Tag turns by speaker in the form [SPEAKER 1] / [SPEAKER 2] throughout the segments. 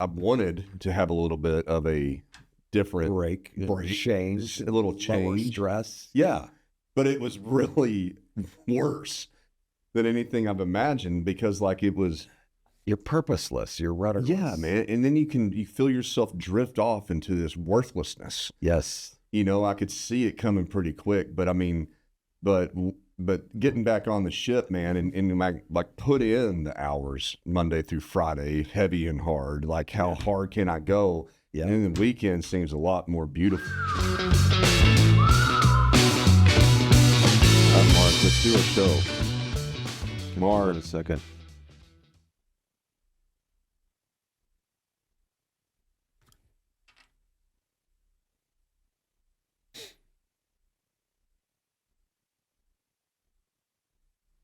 [SPEAKER 1] I wanted to have a little bit of a different
[SPEAKER 2] break, change,
[SPEAKER 1] a little
[SPEAKER 2] lower
[SPEAKER 1] change.
[SPEAKER 2] stress.
[SPEAKER 1] Yeah. But it was really worse than anything I've imagined because like it was.
[SPEAKER 2] You're purposeless. You're rudderless.
[SPEAKER 1] Yeah, man. And then you feel yourself drift off into this worthlessness.
[SPEAKER 2] Yes.
[SPEAKER 1] You know, I could see it coming pretty quick, but I mean, but getting back on the ship, man, and like put in the hours Monday through Friday, heavy and hard. Like how hard can I go?
[SPEAKER 2] Yeah.
[SPEAKER 1] And then the weekend seems a lot more beautiful. All right, Mark, let's do a show.
[SPEAKER 2] Mark, a second.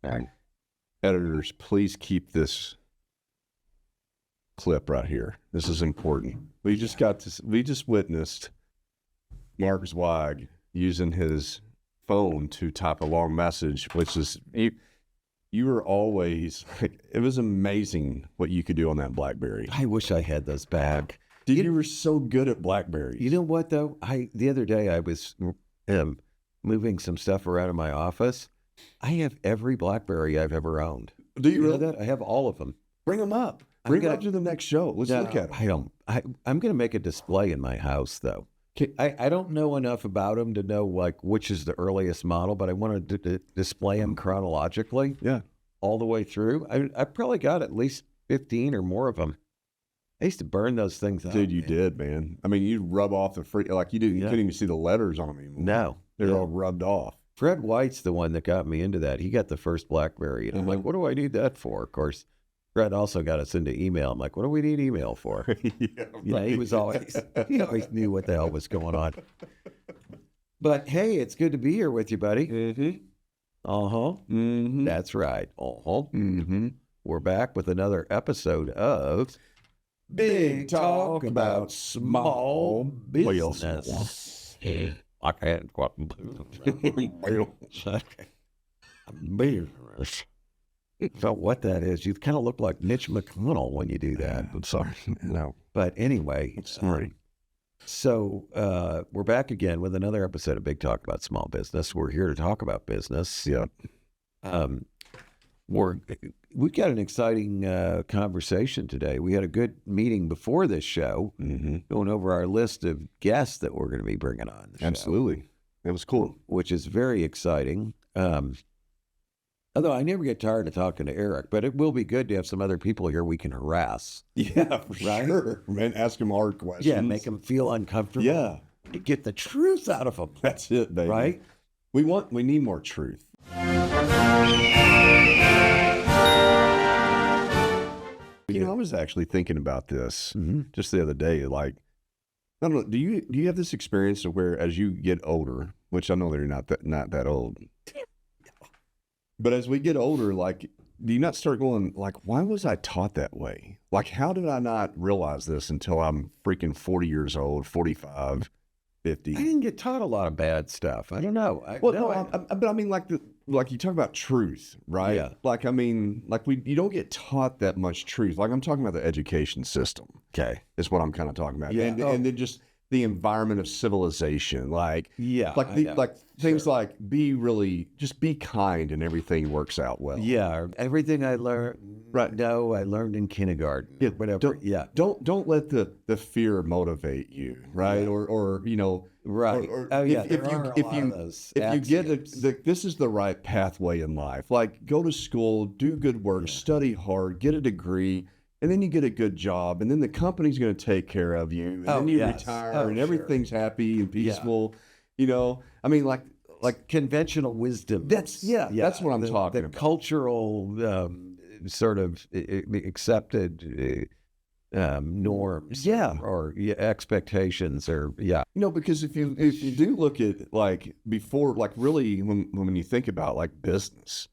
[SPEAKER 1] Right. Editors, please keep this clip right here. This is important. We just witnessed Mark Zweig using his phone to type a long message, which is you were always like, it was amazing what you could do on that BlackBerry.
[SPEAKER 2] I wish I had those back.
[SPEAKER 1] Dude, you were so good at BlackBerries.
[SPEAKER 2] You know what though? The other day I was moving some stuff around in my office. I have every BlackBerry I've ever owned.
[SPEAKER 1] Do you
[SPEAKER 2] know
[SPEAKER 1] really?
[SPEAKER 2] that? I have all of them.
[SPEAKER 1] Bring them up. Bring them up to the next show. Let's look at them.
[SPEAKER 2] I'm going to make a display in my house though. I don't know enough about them to know like which is the earliest model, but I want to display them chronologically.
[SPEAKER 1] Yeah.
[SPEAKER 2] All the way through. I probably got at least 15 or more of them. I used to burn those things out.
[SPEAKER 1] Dude, you did, man. I mean, you rub off the free, like you couldn't even see the letters on them anymore.
[SPEAKER 2] No.
[SPEAKER 1] They're all rubbed off.
[SPEAKER 2] Fred White's the one that got me into that. He got the first BlackBerry. And I'm like, what do I need that for? Of course, Fred also got us into email. I'm like, what do we need email for? Yeah, he always knew what the hell was going on. But hey, it's good to be here with you, buddy.
[SPEAKER 1] Mm-hmm.
[SPEAKER 2] Uh-huh.
[SPEAKER 1] Mm-hmm.
[SPEAKER 2] That's right. Uh-huh.
[SPEAKER 1] Mm-hmm.
[SPEAKER 2] We're back with another episode of
[SPEAKER 1] Big Talk About Small Business.
[SPEAKER 2] I can't quite business. So what that is, you kind of look like Mitch McConnell when you do that.
[SPEAKER 1] I'm sorry. No.
[SPEAKER 2] But anyway,
[SPEAKER 1] Sorry.
[SPEAKER 2] So we're back again with another episode of Big Talk About Small Business. We're here to talk about business.
[SPEAKER 1] Yeah.
[SPEAKER 2] We've got an exciting conversation today. We had a good meeting before this show, going over our list of guests that we're going to be bringing on the show.
[SPEAKER 1] Absolutely. It was cool.
[SPEAKER 2] Which is very exciting. Although I never get tired of talking to Eric, but it will be good to have some other people here we can harass.
[SPEAKER 1] Yeah, for sure. Man, ask him hard questions.
[SPEAKER 2] Yeah, make them feel uncomfortable.
[SPEAKER 1] Yeah.
[SPEAKER 2] Get the truth out of them.
[SPEAKER 1] That's it, baby.
[SPEAKER 2] Right?
[SPEAKER 1] We need more truth. You know, I was actually thinking about this just the other day. Like, I don't know, do you have this experience of where as you get older, which I know they're not that old, but as we get older, like, do you not start going like, why was I taught that way? Like, how did I not realize this until I'm freaking 40 years old, 45, 50?
[SPEAKER 2] I didn't get taught a lot of bad stuff. I don't know.
[SPEAKER 1] But I mean, like you talk about truth, right?
[SPEAKER 2] Yeah.
[SPEAKER 1] Like, I mean, like you don't get taught that much truth. Like I'm talking about the education system.
[SPEAKER 2] Okay.
[SPEAKER 1] Is what I'm kind of talking about.
[SPEAKER 2] Yeah.
[SPEAKER 1] And then just the environment of civilization. Like, like things like just be kind and everything works out well.
[SPEAKER 2] Yeah. Everything I learned,
[SPEAKER 1] right.
[SPEAKER 2] No, I learned in kindergarten.
[SPEAKER 1] Yeah.
[SPEAKER 2] Whatever.
[SPEAKER 1] Don't let the fear motivate you. Right. Yeah. Or, you know,
[SPEAKER 2] right.
[SPEAKER 1] If you get this is the right pathway in life, like go to school, do good work, study hard, get a degree, and then you get a good job, and then the company's going to take care of you, and then you retire, and everything's happy and peaceful. Yeah. You know, I mean, like
[SPEAKER 2] conventional wisdom.
[SPEAKER 1] That's what I'm talking about.
[SPEAKER 2] The cultural sort of accepted norms, or expectations, or You
[SPEAKER 1] know, because if you do look at like before, like really when you think about like business.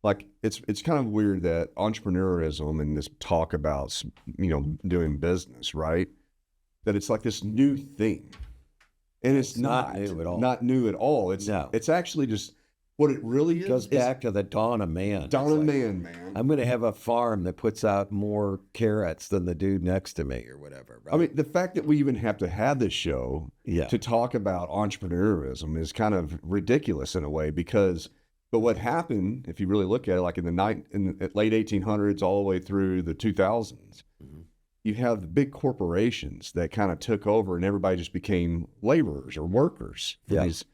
[SPEAKER 1] Like it's kind of weird that entrepreneurialism and this talk about, you know, doing business, right? That it's like this new thing, and it's not
[SPEAKER 2] new at all.
[SPEAKER 1] Not new at all. It's actually just what it really is.
[SPEAKER 2] Goes back to the dawn of man.
[SPEAKER 1] Dawn of man.
[SPEAKER 2] I'm going to have a farm that puts out more carrots than the dude next to me or whatever. Right?
[SPEAKER 1] I mean, the fact that we even have to have this show
[SPEAKER 2] Yeah.
[SPEAKER 1] to talk about entrepreneurialism is kind of ridiculous in a way because, but what happened, if you really look at it, like in the late 1800s all the way through the 2000s, you have the big corporations that kind of took over and everybody just became laborers or workers for these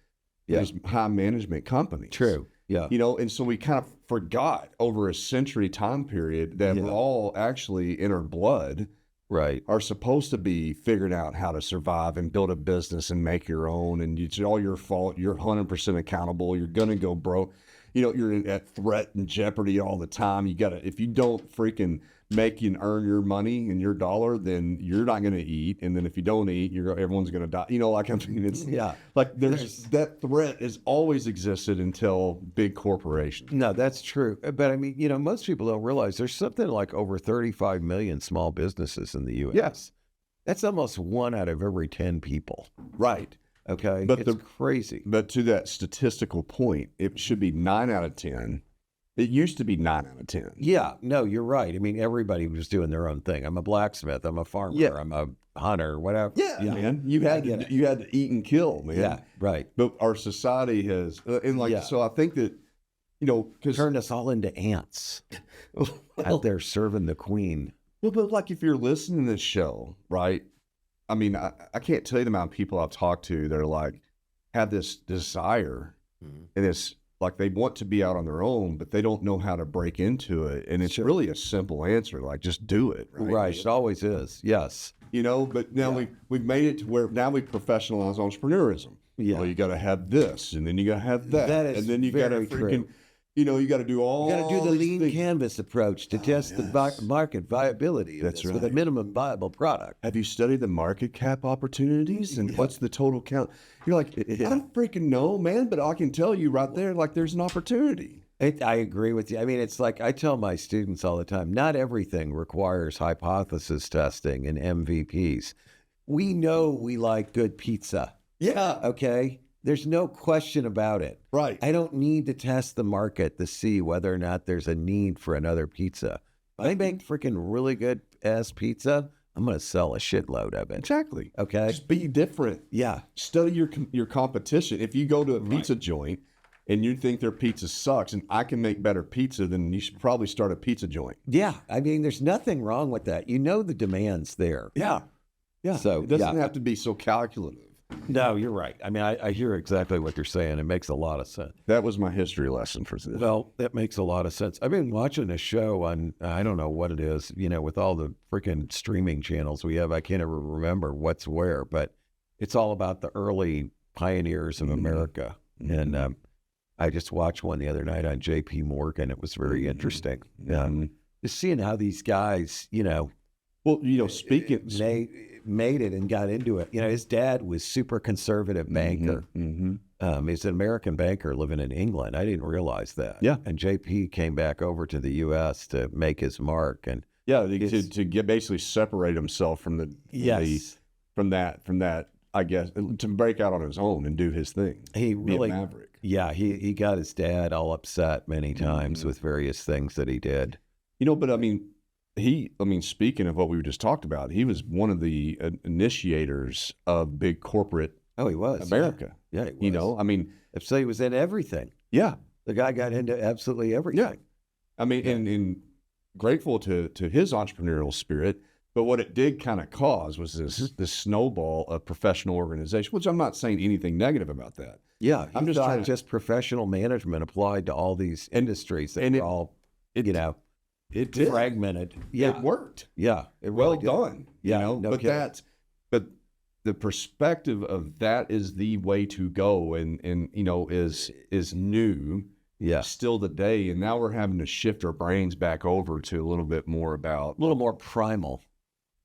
[SPEAKER 1] high management companies.
[SPEAKER 2] True. Yeah.
[SPEAKER 1] You know, and so we kind of forgot over a century time period that we're all actually in our blood
[SPEAKER 2] Right.
[SPEAKER 1] are supposed to be figuring out how to survive and build a business and make your own. And it's all your fault. You're 100% accountable. You're going to go broke. You know, you're at threat and jeopardy all the time. You got to, if you don't freaking make and earn your money and your dollar, then you're not going to eat. And then if you don't eat, everyone's going to die. You know, like, I mean, it's like there's that threat has always existed until big corporations.
[SPEAKER 2] No, that's true. But I mean, you know, most people don't realize there's something like over 35 million small businesses in the U.S.
[SPEAKER 1] Yes.
[SPEAKER 2] That's almost 1 out of every 10 people.
[SPEAKER 1] Right.
[SPEAKER 2] Okay.
[SPEAKER 1] But
[SPEAKER 2] it's crazy.
[SPEAKER 1] But to that statistical point, it should be 9 out of 10. It used to be 9 out of 10.
[SPEAKER 2] Yeah, no, you're right. I mean, everybody was doing their own thing. I'm a blacksmith. I'm a farmer. I'm a hunter, whatever.
[SPEAKER 1] Yeah, man. You had to eat and kill, man.
[SPEAKER 2] Yeah, right.
[SPEAKER 1] But our society has, so I think that, you know, because
[SPEAKER 2] turned us all into ants out there serving the queen.
[SPEAKER 1] Well, but like if you're listening to this show, right? I mean, I can't tell you the amount of people I've talked to that are like, have this desire and this, like they want to be out on their own, but they don't know how to break into it. And it's really a simple answer, like just do it. Right.
[SPEAKER 2] Right. It always is. Yes.
[SPEAKER 1] You know, but now we've made it to where now we professionalize entrepreneurism.
[SPEAKER 2] Yeah.
[SPEAKER 1] Well, you got to have this, and then you got to have that,
[SPEAKER 2] is
[SPEAKER 1] and then you got to freaking, you know, you got to do all.
[SPEAKER 2] You got to do the lean canvas approach to test the market viability.
[SPEAKER 1] That's right.
[SPEAKER 2] With a minimum viable product.
[SPEAKER 1] Have you studied the market cap opportunities and what's the total count? You're like, I don't freaking know, man, but I can tell you right there, like there's an opportunity.
[SPEAKER 2] I agree with you. I mean, it's like I tell my students all the time, not everything requires hypothesis testing and MVPs. We know we like good pizza.
[SPEAKER 1] Yeah.
[SPEAKER 2] Okay. There's no question about it.
[SPEAKER 1] Right.
[SPEAKER 2] I don't need to test the market to see whether or not there's a need for another pizza. If I make freaking really good ass pizza, I'm going to sell a shitload of it.
[SPEAKER 1] Exactly.
[SPEAKER 2] Okay.
[SPEAKER 1] Just be different.
[SPEAKER 2] Yeah.
[SPEAKER 1] Study your competition. If you go to a pizza joint and you think their pizza sucks and I can make better pizza, then you should probably start a pizza joint.
[SPEAKER 2] Yeah. I mean, there's nothing wrong with that. You know the demand's there.
[SPEAKER 1] Yeah. Yeah.
[SPEAKER 2] So
[SPEAKER 1] it doesn't have to be so calculative.
[SPEAKER 2] No, you're right. I mean, I hear exactly what you're saying. It makes a lot of sense.
[SPEAKER 1] That was my history lesson for today.
[SPEAKER 2] Well, that makes a lot of sense. I've been watching a show on, I don't know what it is, you know, with all the freaking streaming channels we have. I can't ever remember what's where, but it's all about the early pioneers of America. And I just watched one the other night on J.P. Morgan. It was very interesting. Just seeing how these guys, you know,
[SPEAKER 1] well, you know, speaking,
[SPEAKER 2] made it and got into it. You know, his dad was super conservative banker. He's an American banker living in England. I didn't realize that.
[SPEAKER 1] Yeah.
[SPEAKER 2] And JP came back over to the U.S. to make his mark. And
[SPEAKER 1] to get basically separate himself from from that, I guess, to break out on his own and do his thing.
[SPEAKER 2] He really,
[SPEAKER 1] be a maverick.
[SPEAKER 2] Yeah, he got his dad all upset many times with various things that he did.
[SPEAKER 1] You know, but I mean, speaking of what we just talked about, he was one of the initiators of big corporate.
[SPEAKER 2] Oh, he was
[SPEAKER 1] America.
[SPEAKER 2] Yeah, he was.
[SPEAKER 1] You know, I mean,
[SPEAKER 2] so he was in everything.
[SPEAKER 1] Yeah,
[SPEAKER 2] the guy got into absolutely everything.
[SPEAKER 1] Yeah, I mean, and grateful to his entrepreneurial spirit. But what it did kind of cause was this snowball of professional organization, which I'm not saying anything negative about that.
[SPEAKER 2] Yeah,
[SPEAKER 1] I'm just trying
[SPEAKER 2] just professional management applied to all these industries that are all, you know.
[SPEAKER 1] It did.
[SPEAKER 2] Fragmented. Yeah.
[SPEAKER 1] It worked.
[SPEAKER 2] Yeah. It
[SPEAKER 1] well
[SPEAKER 2] really
[SPEAKER 1] done.
[SPEAKER 2] Yeah.
[SPEAKER 1] You know?
[SPEAKER 2] No
[SPEAKER 1] but
[SPEAKER 2] kidding.
[SPEAKER 1] but the perspective of that is the way to go and you know, is new.
[SPEAKER 2] Yeah.
[SPEAKER 1] Still today. And now we're having to shift our brains back over to a little bit more about.
[SPEAKER 2] A little more primal,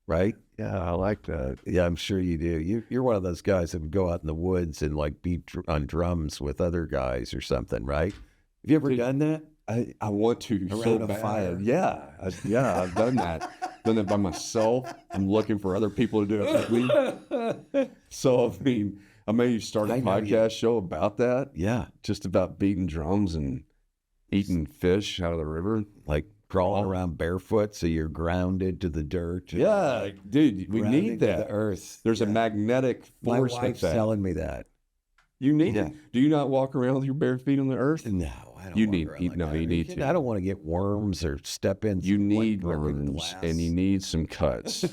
[SPEAKER 2] right?
[SPEAKER 1] Yeah, I like that.
[SPEAKER 2] Yeah, I'm sure you do. You're one of those guys that would go out in the woods and like beat on drums with other guys or something, right? Have you ever done that?
[SPEAKER 1] I want to
[SPEAKER 2] around a fire.
[SPEAKER 1] Yeah, I've done that. Done it by myself. I'm looking for other people to do it with me. So I mean, I may start a podcast show about that.
[SPEAKER 2] Yeah.
[SPEAKER 1] Just about beating drums and eating fish out of the river.
[SPEAKER 2] Like crawling around barefoot so you're grounded to the dirt.
[SPEAKER 1] Yeah, dude, we need that.
[SPEAKER 2] To the earth.
[SPEAKER 1] There's a magnetic force.
[SPEAKER 2] My wife's
[SPEAKER 1] with that.
[SPEAKER 2] telling me that.
[SPEAKER 1] You need it. Do you not walk around with your bare feet on the earth?
[SPEAKER 2] No, I don't.
[SPEAKER 1] You need to.
[SPEAKER 2] I don't want to get worms or step in.
[SPEAKER 1] You need worms and you need some cuts.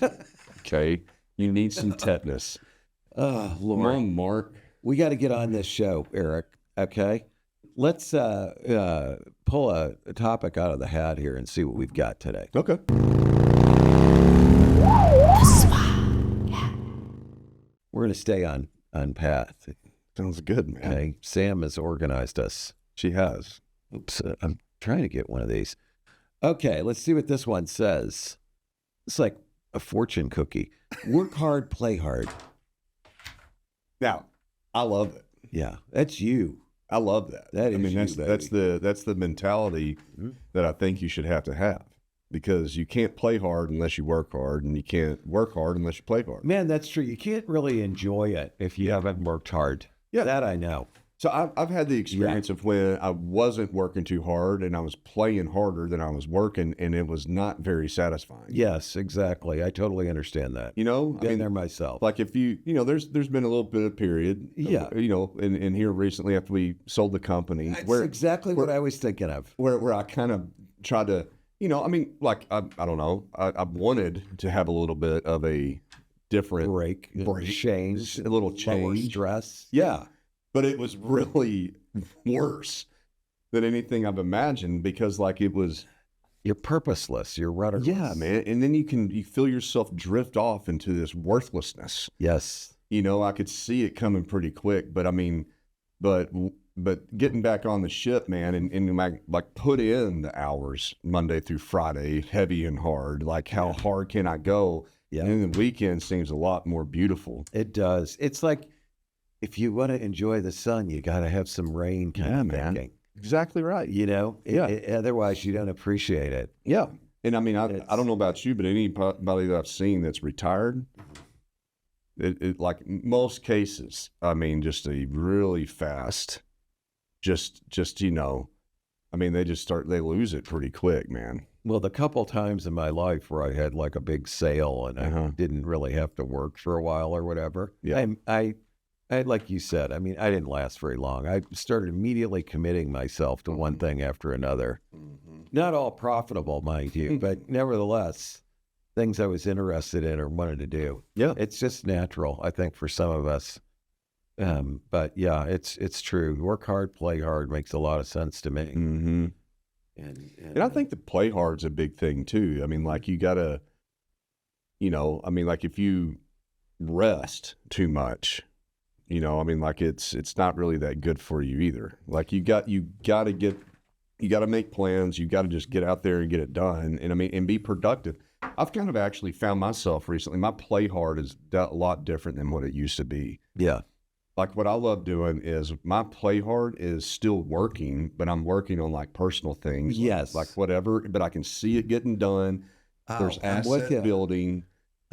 [SPEAKER 1] Okay, you need some tetanus.
[SPEAKER 2] Oh, Lord.
[SPEAKER 1] Come on, Mark.
[SPEAKER 2] We got to get on this show, Eric. Okay, let's pull a topic out of the hat here and see what we've got today.
[SPEAKER 1] Okay.
[SPEAKER 2] We're going to stay on path.
[SPEAKER 1] Sounds good, man.
[SPEAKER 2] Okay, Sam has organized us.
[SPEAKER 1] She has.
[SPEAKER 2] Oops, I'm trying to get one of these. Okay, let's see what this one says. It's like a fortune cookie. Work hard, play hard.
[SPEAKER 1] Now, I love it.
[SPEAKER 2] Yeah, that's you.
[SPEAKER 1] I love that. That's the mentality that I think you should have, because you can't play hard unless you work hard, and you can't work hard unless you play hard.
[SPEAKER 2] Man, that's true. You can't really enjoy it if you haven't worked hard.
[SPEAKER 1] Yeah,
[SPEAKER 2] that I know.
[SPEAKER 1] So I've had the experience of when I wasn't working too hard and I was playing harder than I was working, and it was not very satisfying.
[SPEAKER 2] Yes, exactly. I totally understand that. Been there myself.
[SPEAKER 1] Like if there's been a little bit of period.
[SPEAKER 2] Yeah.
[SPEAKER 1] In here recently after we sold the company.
[SPEAKER 2] That's exactly what I was thinking of.
[SPEAKER 1] Where I kind of tried to, I don't know. I wanted to have a little bit of a different
[SPEAKER 2] break, change,
[SPEAKER 1] a little change,
[SPEAKER 2] lower stress.
[SPEAKER 1] Yeah. But it was really worse than anything I've imagined, because it was...
[SPEAKER 2] You're purposeless. You're rudderless.
[SPEAKER 1] Yeah, man. And then you feel yourself drift off into this worthlessness.
[SPEAKER 2] Yes.
[SPEAKER 1] I could see it coming pretty quick, but but getting back on the ship, man, and put in the hours Monday through Friday, heavy and hard. How hard can I go? Yeah. And then the weekend seems a lot more beautiful.
[SPEAKER 2] It does. It's like, if you want to enjoy the sun, you got to have some rain kind of thinking.
[SPEAKER 1] Exactly right.
[SPEAKER 2] Otherwise, you don't appreciate it.
[SPEAKER 1] Yeah. And I don't know about you, but anybody that I've seen that's retired, it most cases, just a really fast, they lose it pretty quick, man.
[SPEAKER 2] Well, the couple times in my life where I had a big sale and I didn't really have to work for a while or whatever.
[SPEAKER 1] Yeah.
[SPEAKER 2] I like you said, I didn't last very long. I started immediately committing myself to one thing after another. Mm-hmm. Not all profitable, mind you, but nevertheless, things I was interested in or wanted to do.
[SPEAKER 1] Yeah.
[SPEAKER 2] It's just natural, I think, for some of us. But yeah, it's true. Work hard, play hard makes a lot of sense to me.
[SPEAKER 1] Mm-hmm. And I think the play hard's a big thing too. You gotta, if you rest too much, it's not really that good for you either. You gotta make plans. You gotta just get out there and get it done. And be productive. I've kind of actually found myself recently, my play hard is a lot different than what it used to be.
[SPEAKER 2] Yeah.
[SPEAKER 1] What I love doing is my play hard is still working, but I'm working on personal things.
[SPEAKER 2] Yes.
[SPEAKER 1] Whatever, but I can see it getting done. There's asset building.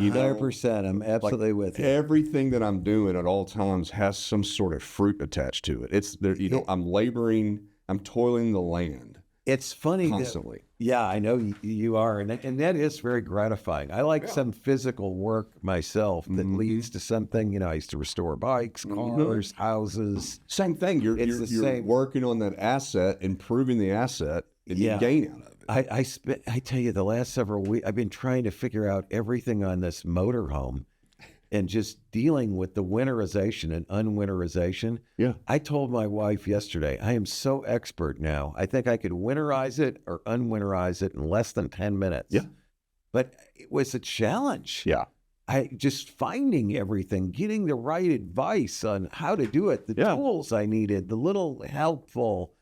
[SPEAKER 2] 100%. I'm absolutely with you.
[SPEAKER 1] Everything that I'm doing at all times has some sort of fruit attached to it. It's there, I'm laboring, I'm toiling the land.
[SPEAKER 2] It's funny
[SPEAKER 1] constantly.
[SPEAKER 2] I know you are, and that is very gratifying. I like some physical work myself that leads to something. I used to restore bikes, cars, houses.
[SPEAKER 1] Same thing. You're working on that asset, improving the asset, and you gain out of it.
[SPEAKER 2] I tell you, the last several weeks, I've been trying to figure out everything on this motorhome and just dealing with the winterization and unwinterization.
[SPEAKER 1] Yeah.
[SPEAKER 2] I told my wife yesterday, I am so expert now. I think I could winterize it or unwinterize it in less than 10 minutes.
[SPEAKER 1] Yeah.
[SPEAKER 2] But it was a challenge.
[SPEAKER 1] Yeah.
[SPEAKER 2] I just finding everything, getting the right advice on how to do it, the tools I needed, the little helpful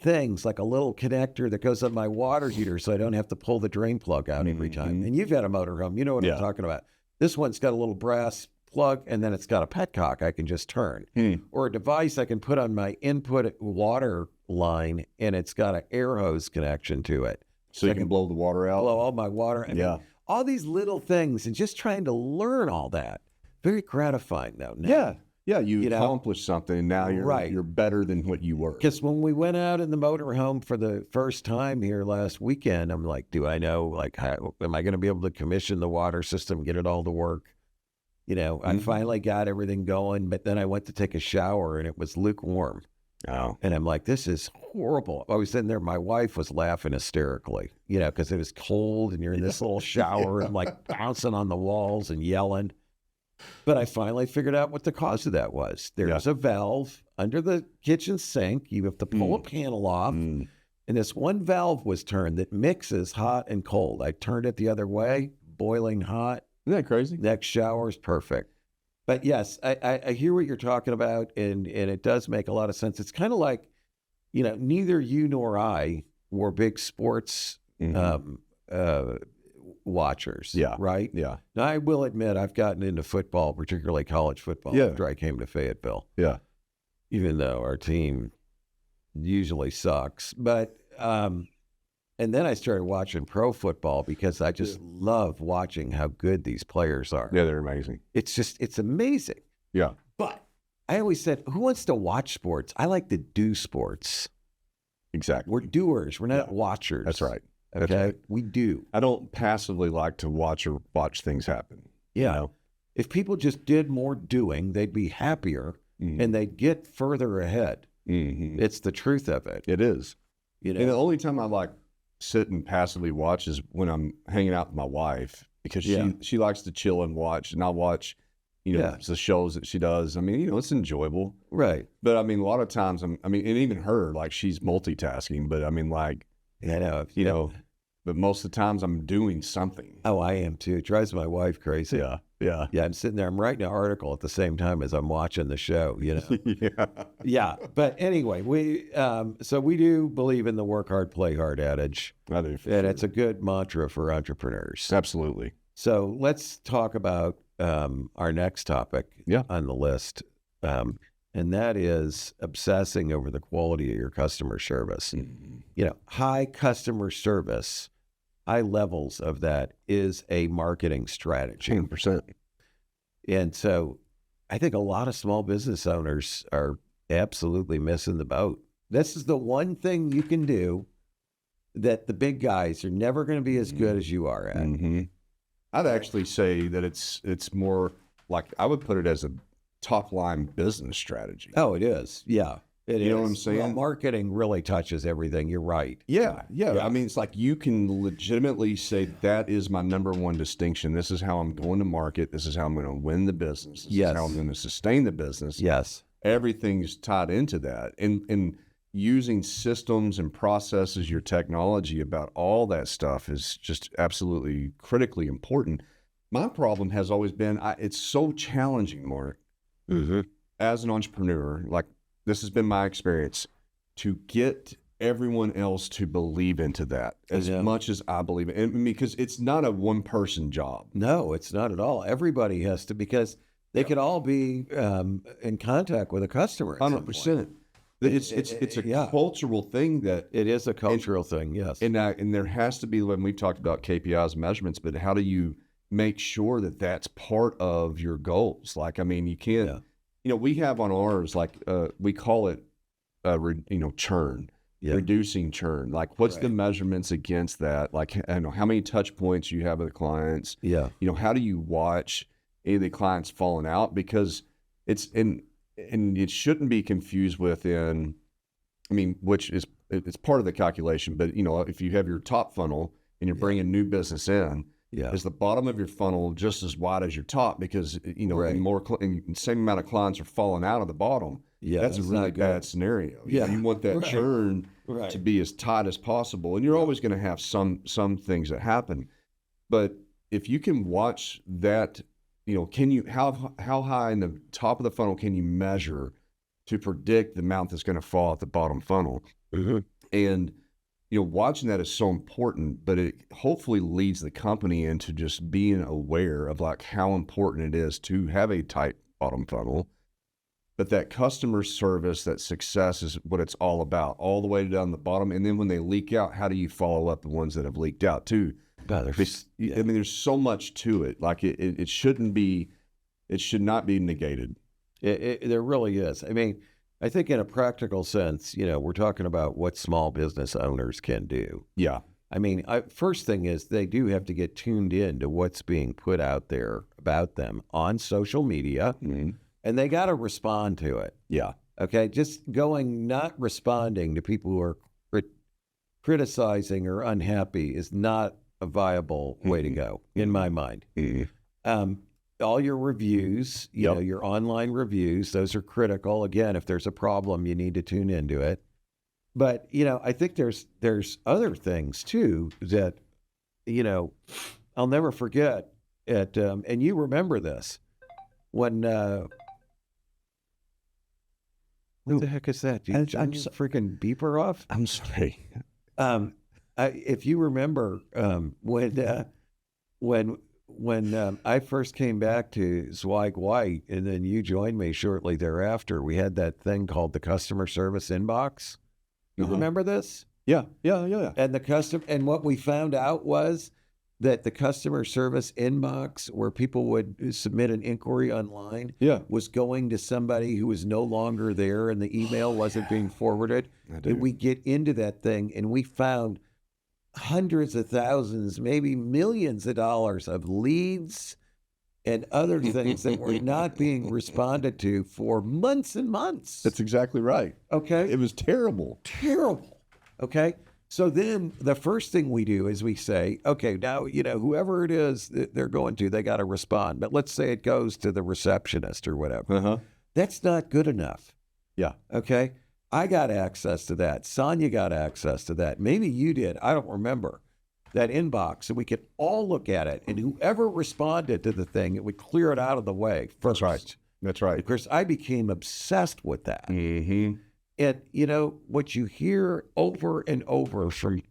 [SPEAKER 2] things like a little connector that goes on my water heater so I don't have to pull the drain plug out every time. And you've had a motorhome, you know what I'm talking about. This one's got a little brass plug and then it's got a petcock I can just turn. Or a device I can put on my input water line and it's got an air hose connection to it.
[SPEAKER 1] So you can blow the water out?
[SPEAKER 2] Blow all my water. All these little things and just trying to learn all that. Very gratifying though. Now.
[SPEAKER 1] Yeah. Yeah, you
[SPEAKER 2] You know?
[SPEAKER 1] accomplished something, and now you're better than what you were.
[SPEAKER 2] Because when we went out in the motorhome for the first time here last weekend, I'm like, do I know, like, how, am I going to be able to commission the water system, get it all to work? You know, I finally got everything going, but then I went to take a shower and it was lukewarm.
[SPEAKER 1] Oh.
[SPEAKER 2] And I'm like, this is horrible. I was sitting there, my wife was laughing hysterically, you know, because it was cold and you're in this little shower and like bouncing on the walls and yelling. But I finally figured out what the cause of that was. There's a valve under the kitchen sink. You have to pull a panel off. And this one valve was turned that mixes hot and cold. I turned it the other way, boiling hot.
[SPEAKER 1] Isn't that crazy?
[SPEAKER 2] Next shower is perfect. But yes, I hear what you're talking about, and it does make a lot of sense. It's kind of like, you know, neither you nor I were big sports watchers.
[SPEAKER 1] Yeah.
[SPEAKER 2] Right?
[SPEAKER 1] Yeah.
[SPEAKER 2] Now, I will admit I've gotten into football, particularly college football, after I came to Fayetteville.
[SPEAKER 1] Yeah.
[SPEAKER 2] Even though our team usually sucks. But, and then I started watching pro football because I just love watching how good these players are.
[SPEAKER 1] Yeah, they're amazing.
[SPEAKER 2] It's amazing.
[SPEAKER 1] Yeah.
[SPEAKER 2] But I always said, who wants to watch sports? I like to do sports.
[SPEAKER 1] Exactly.
[SPEAKER 2] We're doers. We're not watchers.
[SPEAKER 1] That's right.
[SPEAKER 2] Okay.
[SPEAKER 1] That's right.
[SPEAKER 2] We do.
[SPEAKER 1] I don't passively like to watch things happen.
[SPEAKER 2] Yeah.
[SPEAKER 1] You know?
[SPEAKER 2] If people just did more doing, they'd be happier and they'd get further ahead. It's the truth of it.
[SPEAKER 1] It is.
[SPEAKER 2] You know?
[SPEAKER 1] And the only time I like sit and passively watch is when I'm hanging out with my wife, because she likes to chill and watch, and I'll watch, you know, the shows that she does. I mean, you know, it's enjoyable.
[SPEAKER 2] Right.
[SPEAKER 1] But I mean, a lot of times and even her, like, she's multitasking, but I mean, like,
[SPEAKER 2] I know.
[SPEAKER 1] you know, but most of the times I'm doing something.
[SPEAKER 2] Oh, I am too. It drives my wife crazy.
[SPEAKER 1] Yeah. Yeah.
[SPEAKER 2] Yeah. I'm sitting there, I'm writing an article at the same time as I'm watching the show, you know?
[SPEAKER 1] Yeah.
[SPEAKER 2] Yeah. But anyway, so we do believe in the work hard, play hard adage.
[SPEAKER 1] I do.
[SPEAKER 2] And it's a good mantra for entrepreneurs.
[SPEAKER 1] Absolutely.
[SPEAKER 2] So let's talk about our next topic on the list. And that is obsessing over the quality of your customer service. You know, high customer service, high levels of that is a marketing strategy.
[SPEAKER 1] 100%.
[SPEAKER 2] And so I think a lot of small business owners are absolutely missing the boat. This is the one thing you can do that the big guys are never going to be as good as you are at.
[SPEAKER 1] I'd actually say that it's more like, I would put it as a top line business strategy.
[SPEAKER 2] Oh, it is. Yeah. It
[SPEAKER 1] You
[SPEAKER 2] is.
[SPEAKER 1] know what I'm saying?
[SPEAKER 2] Well, marketing really touches everything. You're right.
[SPEAKER 1] Yeah. I mean, it's like you can legitimately say that is my number one distinction. This is how I'm going to market. This is how I'm going to win the business. This is how I'm going to sustain the business.
[SPEAKER 2] Yes.
[SPEAKER 1] Everything's tied into that. And using systems and processes, your technology, about all that stuff is just absolutely critically important. My problem has always been, it's so challenging, Mark, as an entrepreneur, like, this has been my experience, to get everyone else to believe into that as much as I believe it. And because it's not a one person job.
[SPEAKER 2] No, it's not at all. Everybody has to, because they could all be in contact with a customer.
[SPEAKER 1] 100%. It's a cultural thing that
[SPEAKER 2] it is a cultural thing. Yes.
[SPEAKER 1] And there has to be, when we've talked about KPIs measurements, but how do you make sure that that's part of your goals? Like, I mean, you can't, you know, we have on ours, like, we call it, churn, reducing churn. Like, what's the measurements against that? Like, I know how many touch points you have with the clients.
[SPEAKER 2] Yeah.
[SPEAKER 1] You know, how do you watch any of the clients falling out? Because it's and it shouldn't be confused with which is, it's part of the calculation. But, you know, if you have your top funnel and you're bringing new business in, is the bottom of your funnel just as wide as your top? Because, you know, and the same amount of clients are falling out of the bottom. Yeah, that's a really bad scenario.
[SPEAKER 2] Yeah,
[SPEAKER 1] you want that churn to be as tight as possible, and you're always going to have some things that happen. But if you can watch that, you know, can you how high in the top of the funnel can you measure to predict the amount that's going to fall at the bottom funnel? And you know, watching that is so important, but it hopefully leads the company into just being aware of, like, how important it is to have a tight bottom funnel, but that customer service, that success is what it's all about, all the way down the bottom. And then when they leak out, how do you follow up the ones that have leaked out too? I mean, there's so much to it. Like, it should not be negated.
[SPEAKER 2] There really is. I mean, I think in a practical sense, we're talking about what small business owners can do.
[SPEAKER 1] Yeah.
[SPEAKER 2] I mean, first thing is they do have to get tuned in to what's being put out there about them on social media, and they got to respond to it.
[SPEAKER 1] Yeah.
[SPEAKER 2] Okay. Just not responding to people who are criticizing or unhappy is not a viable way to go, in my mind. All your reviews, your online reviews, those are critical. Again, if there's a problem, you need to tune into it. But, I think there's other things too that, I'll never forget it. And you remember this when, what the heck is that? Did you turn your freaking beeper off?
[SPEAKER 1] I'm sorry.
[SPEAKER 2] If you remember, when I first came back to Zweig White, and then you joined me shortly thereafter, we had that thing called the customer service inbox. You remember this?
[SPEAKER 1] Yeah.
[SPEAKER 2] And what we found out was that the customer service inbox, where people would submit an inquiry online, was going to somebody who was no longer there, and the email wasn't being forwarded. And we get into that thing, and we found hundreds of thousands, maybe millions of dollars of leads and other things that were not being responded to for months and months.
[SPEAKER 1] That's exactly right.
[SPEAKER 2] Okay.
[SPEAKER 1] It was terrible.
[SPEAKER 2] Terrible. Okay. So then the first thing we do is we say, okay, now, whoever it is that they're going to, they got to respond. But let's say it goes to the receptionist or whatever. That's not good enough.
[SPEAKER 1] Yeah.
[SPEAKER 2] Okay. I got access to that. Sonia got access to that. Maybe you did. I don't remember that inbox. And we could all look at it. And whoever responded to the thing, it would clear it out of the way first.
[SPEAKER 1] That's right.
[SPEAKER 2] Of course, I became obsessed with that. And, what you hear over and over from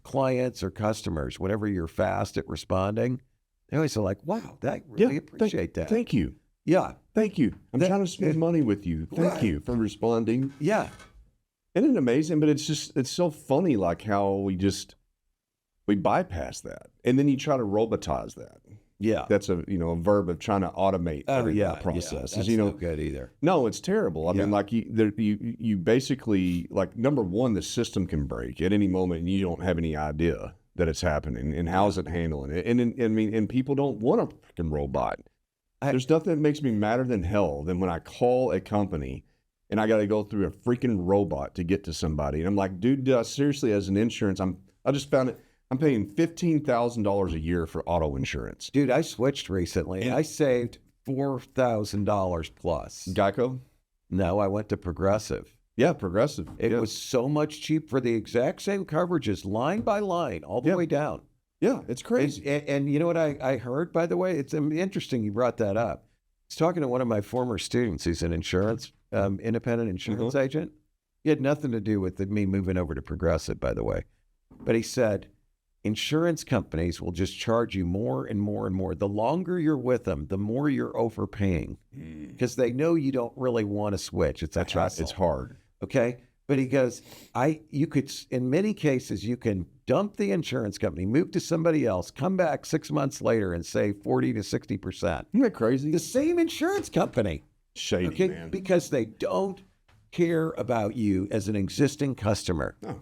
[SPEAKER 2] clients or customers, whenever you're fast at responding, they always are like, wow, I really appreciate that.
[SPEAKER 1] Thank you.
[SPEAKER 2] Yeah.
[SPEAKER 1] Thank you. I'm trying to spend money with you. Thank you for responding.
[SPEAKER 2] Yeah.
[SPEAKER 1] Isn't it amazing? But it's so funny, like how we bypass that. And then you try to robotize that.
[SPEAKER 2] Yeah.
[SPEAKER 1] That's a verb of trying to automate every process.
[SPEAKER 2] That's not good either.
[SPEAKER 1] No, it's terrible. I mean, like you basically, like, number one, the system can break at any moment and you don't have any idea that it's happening, and how's it handling it. And people don't want a freaking robot. There's nothing that makes me madder than hell than when I call a company and I got to go through a freaking robot to get to somebody. And I'm like, dude, seriously, as an insurance, I just found it. I'm paying $15,000 a year for auto insurance.
[SPEAKER 2] Dude, I switched recently. I saved $4,000 plus.
[SPEAKER 1] Geico?
[SPEAKER 2] No, I went to Progressive.
[SPEAKER 1] Yeah, Progressive.
[SPEAKER 2] It was so much cheap for the exact same coverages, line by line, all the way down.
[SPEAKER 1] Yeah, it's crazy.
[SPEAKER 2] And you know what I heard, by the way? It's interesting you brought that up. I was talking to one of my former students. He's an insurance, independent insurance agent. He had nothing to do with me moving over to Progressive, by the way. But he said, insurance companies will just charge you more and more and more. The longer you're with them, the more you're overpaying, because they know you don't really want to switch. That's right.
[SPEAKER 1] It's hard.
[SPEAKER 2] Okay. But he goes, you could, in many cases, you can dump the insurance company, move to somebody else, come back 6 months later and save 40 to 60%.
[SPEAKER 1] Isn't that crazy?
[SPEAKER 2] The same insurance company.
[SPEAKER 1] Shady, man.
[SPEAKER 2] Because they don't care about you as an existing customer.
[SPEAKER 1] No.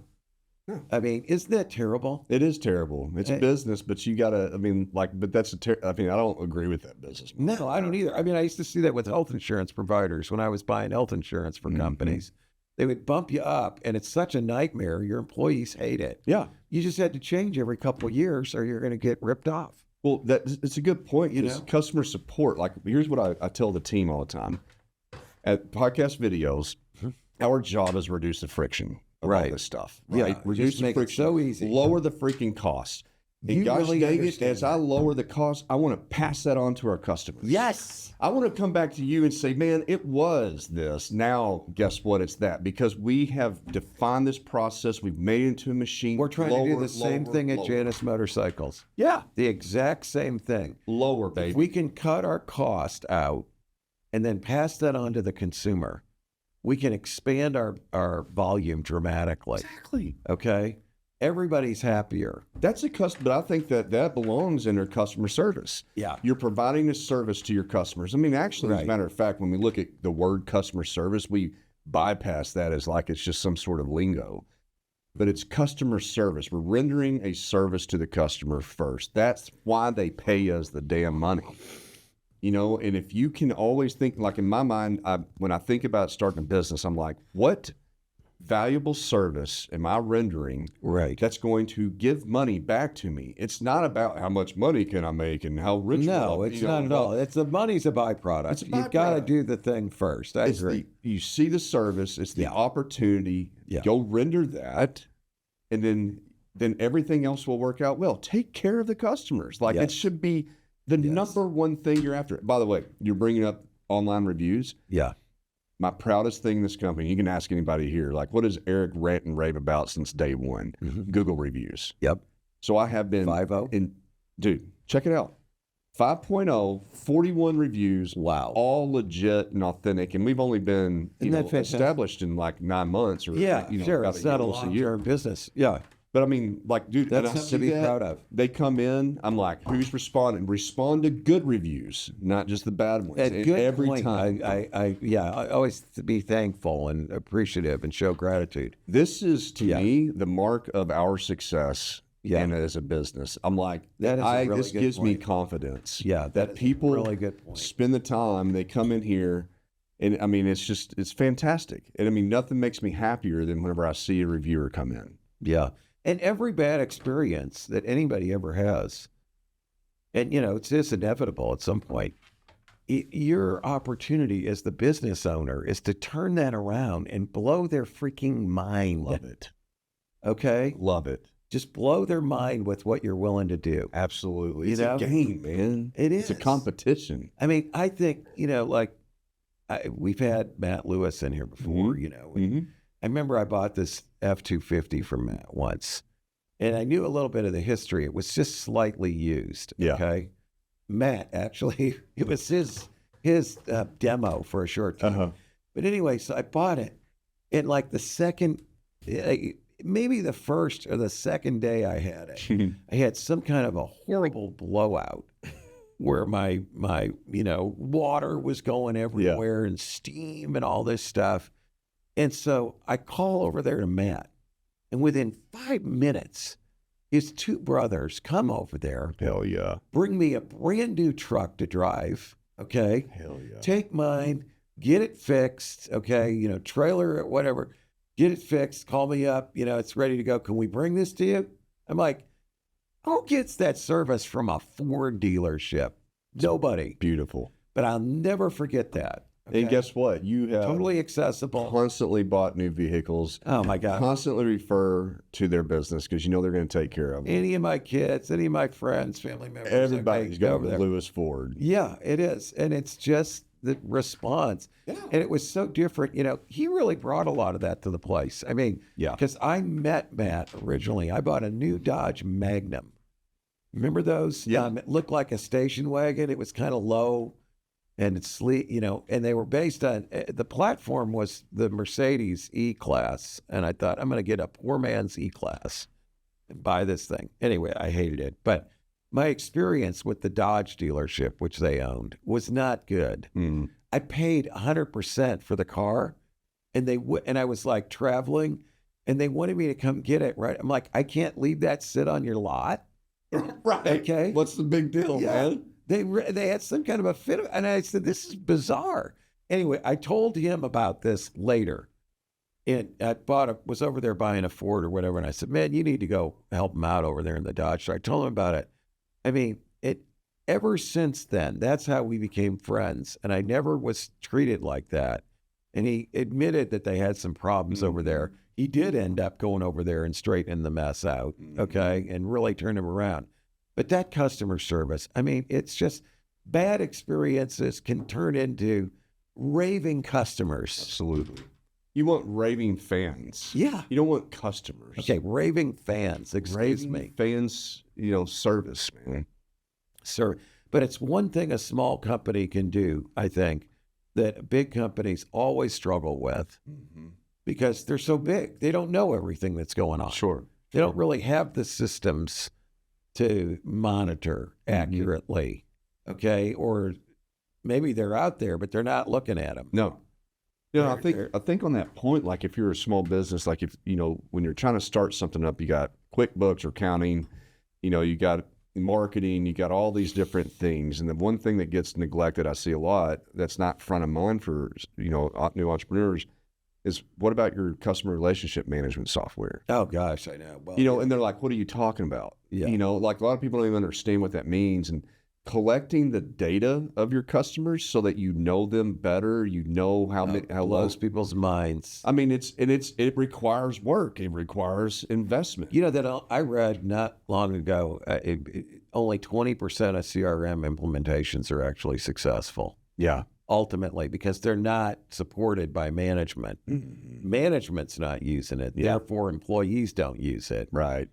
[SPEAKER 2] I mean, isn't that terrible?
[SPEAKER 1] It is terrible. It's business, but you gotta. But that's I don't agree with that business.
[SPEAKER 2] No, I don't either. I mean, I used to see that with health insurance providers when I was buying health insurance for companies. They would bump you up, and it's such a nightmare. Your employees hate it.
[SPEAKER 1] Yeah,
[SPEAKER 2] you just had to change every couple of years, or you're going to get ripped off.
[SPEAKER 1] Well, it's a good point. Customer support. Like, here's what I tell the team all the time at podcast videos. Our job is reduce the friction. All this stuff, right?
[SPEAKER 2] Yeah,
[SPEAKER 1] Reduce the friction.
[SPEAKER 2] It so easy.
[SPEAKER 1] Lower the freaking costs. And gosh dang it, as I lower the cost, I want to pass that on to our customers.
[SPEAKER 2] Yes.
[SPEAKER 1] I want to come back to you and say, man, it was this. Now, guess what? It's that. Because we have defined this process. We've made it into a machine.
[SPEAKER 2] We're trying to do the same thing at Janus Motorcycles.
[SPEAKER 1] Yeah.
[SPEAKER 2] The exact same thing.
[SPEAKER 1] Lower, baby.
[SPEAKER 2] If we can cut our cost out and then pass that on to the consumer, we can expand our volume dramatically.
[SPEAKER 1] Exactly.
[SPEAKER 2] Okay? everybody's happier.
[SPEAKER 1] That's but I think that belongs in their customer service.
[SPEAKER 2] Yeah.
[SPEAKER 1] You're providing a service to your customers. I mean, actually, as a
[SPEAKER 2] Right.
[SPEAKER 1] matter of fact, when we look at the word customer service, we bypass that as like it's just some sort of lingo. But it's customer service. We're rendering a service to the customer first. That's why they pay us the damn money. And if you can always think, like in my mind, when I think about starting a business, I'm like, what valuable service am I rendering that's going to give money back to me? It's not about how much money can I make and how rich.
[SPEAKER 2] No, it's not at all. It's the money's a byproduct.
[SPEAKER 1] It's a
[SPEAKER 2] You've got to do the thing first. I agree.
[SPEAKER 1] You see the service, it's the opportunity. Go render that, and then everything else will work out well. Take care of the customers. Like it should be the number one thing you're after. By the way, you're bringing up online reviews.
[SPEAKER 2] Yeah.
[SPEAKER 1] My proudest thing in this company, you can ask anybody here, like, what does Eric rant and rave about since day one? Google reviews.
[SPEAKER 2] Yep.
[SPEAKER 1] So I have been
[SPEAKER 2] 5.0.
[SPEAKER 1] Dude, check it out. 5.0, 41 reviews.
[SPEAKER 2] Wow.
[SPEAKER 1] All legit and authentic. And we've only been established in like 9 months or
[SPEAKER 2] sure. It's not a long-term business. Yeah.
[SPEAKER 1] But I mean, like, dude,
[SPEAKER 2] that's something to be proud of.
[SPEAKER 1] They come in, I'm like, who's responding? Respond to good reviews, not just the bad ones. Every time.
[SPEAKER 2] I always be thankful and appreciative and show gratitude.
[SPEAKER 1] This is, to me, the mark of our success and as a business. I'm like, this gives me confidence.
[SPEAKER 2] Yeah.
[SPEAKER 1] That people
[SPEAKER 2] really good point.
[SPEAKER 1] Spend the time, they come in here, and I mean, it's fantastic. And I mean, nothing makes me happier than whenever I see a reviewer come in.
[SPEAKER 2] Yeah. And every bad experience that anybody ever has, and it's just inevitable at some point, your opportunity as the business owner is to turn that around and blow their freaking mind.
[SPEAKER 1] Love it.
[SPEAKER 2] Okay?
[SPEAKER 1] Love it.
[SPEAKER 2] Just blow their mind with what you're willing to do.
[SPEAKER 1] Absolutely. It's a game, man.
[SPEAKER 2] It is.
[SPEAKER 1] It's a competition.
[SPEAKER 2] I mean, I think, we've had Matt Lewis in here before, I remember I bought this F-250 from Matt once, and I knew a little bit of the history. It was just slightly used.
[SPEAKER 1] Yeah.
[SPEAKER 2] Okay. Matt, actually, it was his demo for a short time. But anyway, so I bought it, and like the second, maybe the first or the second day I had it, I had some kind of a horrible blowout where my water was going everywhere and steam and all this stuff. And so I call over there to Matt, and within 5 minutes, his two brothers come over there.
[SPEAKER 1] Hell yeah.
[SPEAKER 2] Bring me a brand new truck to drive. Okay.
[SPEAKER 1] Hell yeah.
[SPEAKER 2] Take mine, get it fixed. Okay. Trailer it, whatever. Get it fixed. Call me up. It's ready to go. Can we bring this to you? I'm like, who gets that service from a Ford dealership? Nobody.
[SPEAKER 1] Beautiful.
[SPEAKER 2] But I'll never forget that. Okay.
[SPEAKER 1] And guess what? You have
[SPEAKER 2] totally accessible.
[SPEAKER 1] Constantly bought new vehicles.
[SPEAKER 2] Oh my God.
[SPEAKER 1] Constantly refer to their business because they're going to take care of them.
[SPEAKER 2] Any of my kids, any of my friends, family members.
[SPEAKER 1] Everybody's got a Lewis Ford.
[SPEAKER 2] Yeah, it is. And it's just the response. Yeah. And it was so different. He really brought a lot of that to the place. I mean, because I met Matt originally. I bought a new Dodge Magnum. Remember those?
[SPEAKER 1] Yeah.
[SPEAKER 2] It looked like a station wagon. It was kind of low. And it's sleek, and they were based on, the platform was the Mercedes E-Class. And I thought, I'm going to get a poor man's E-Class and buy this thing. Anyway, I hated it. But my experience with the Dodge dealership, which they owned, was not good. I paid 100% for the car, and I was like traveling, and they wanted me to come get it, right? I'm like, I can't leave that sit on your lot.
[SPEAKER 1] Right.
[SPEAKER 2] Okay.
[SPEAKER 1] What's the big deal, man?
[SPEAKER 2] They had some kind of a fit, and I said, this is bizarre. Anyway, I told him about this later, and I was over there buying a Ford or whatever, and I said, man, you need to go help him out over there in the Dodge. So I told him about it. I mean, ever since then, that's how we became friends, and I never was treated like that. And he admitted that they had some problems over there. He did end up going over there and straightening the mess out, okay, and really turn him around. But that customer service, I mean, it's just bad experiences can turn into raving customers.
[SPEAKER 1] Absolutely. You want raving fans.
[SPEAKER 2] Yeah.
[SPEAKER 1] You don't want customers.
[SPEAKER 2] Okay, raving fans, excuse me.
[SPEAKER 1] Fans, service, man.
[SPEAKER 2] Sir, but it's one thing a small company can do, I think, that big companies always struggle with because they're so big. They don't know everything that's going on.
[SPEAKER 1] Sure.
[SPEAKER 2] They don't really have the systems to monitor accurately, okay? Or maybe they're out there, but they're not looking at them.
[SPEAKER 1] No. I think on that point, like if you're a small business, like if, when you're trying to start something up, you got QuickBooks or accounting, you got marketing, you got all these different things. And the one thing that gets neglected, I see a lot, that's not front of mind for, new entrepreneurs is what about your customer relationship management software?
[SPEAKER 2] Oh gosh, I know. Well,
[SPEAKER 1] and they're like, what are you talking about?
[SPEAKER 2] Yeah.
[SPEAKER 1] Like a lot of people don't even understand what that means. And collecting the data of your customers so that you know them better, how
[SPEAKER 2] blows people's minds.
[SPEAKER 1] I mean, it requires work. It requires investment.
[SPEAKER 2] That I read not long ago, only 20% of CRM implementations are actually successful.
[SPEAKER 1] Yeah.
[SPEAKER 2] Ultimately, because they're not supported by management. Management's not using it.
[SPEAKER 1] Yeah.
[SPEAKER 2] Therefore, employees don't use it.
[SPEAKER 1] Right.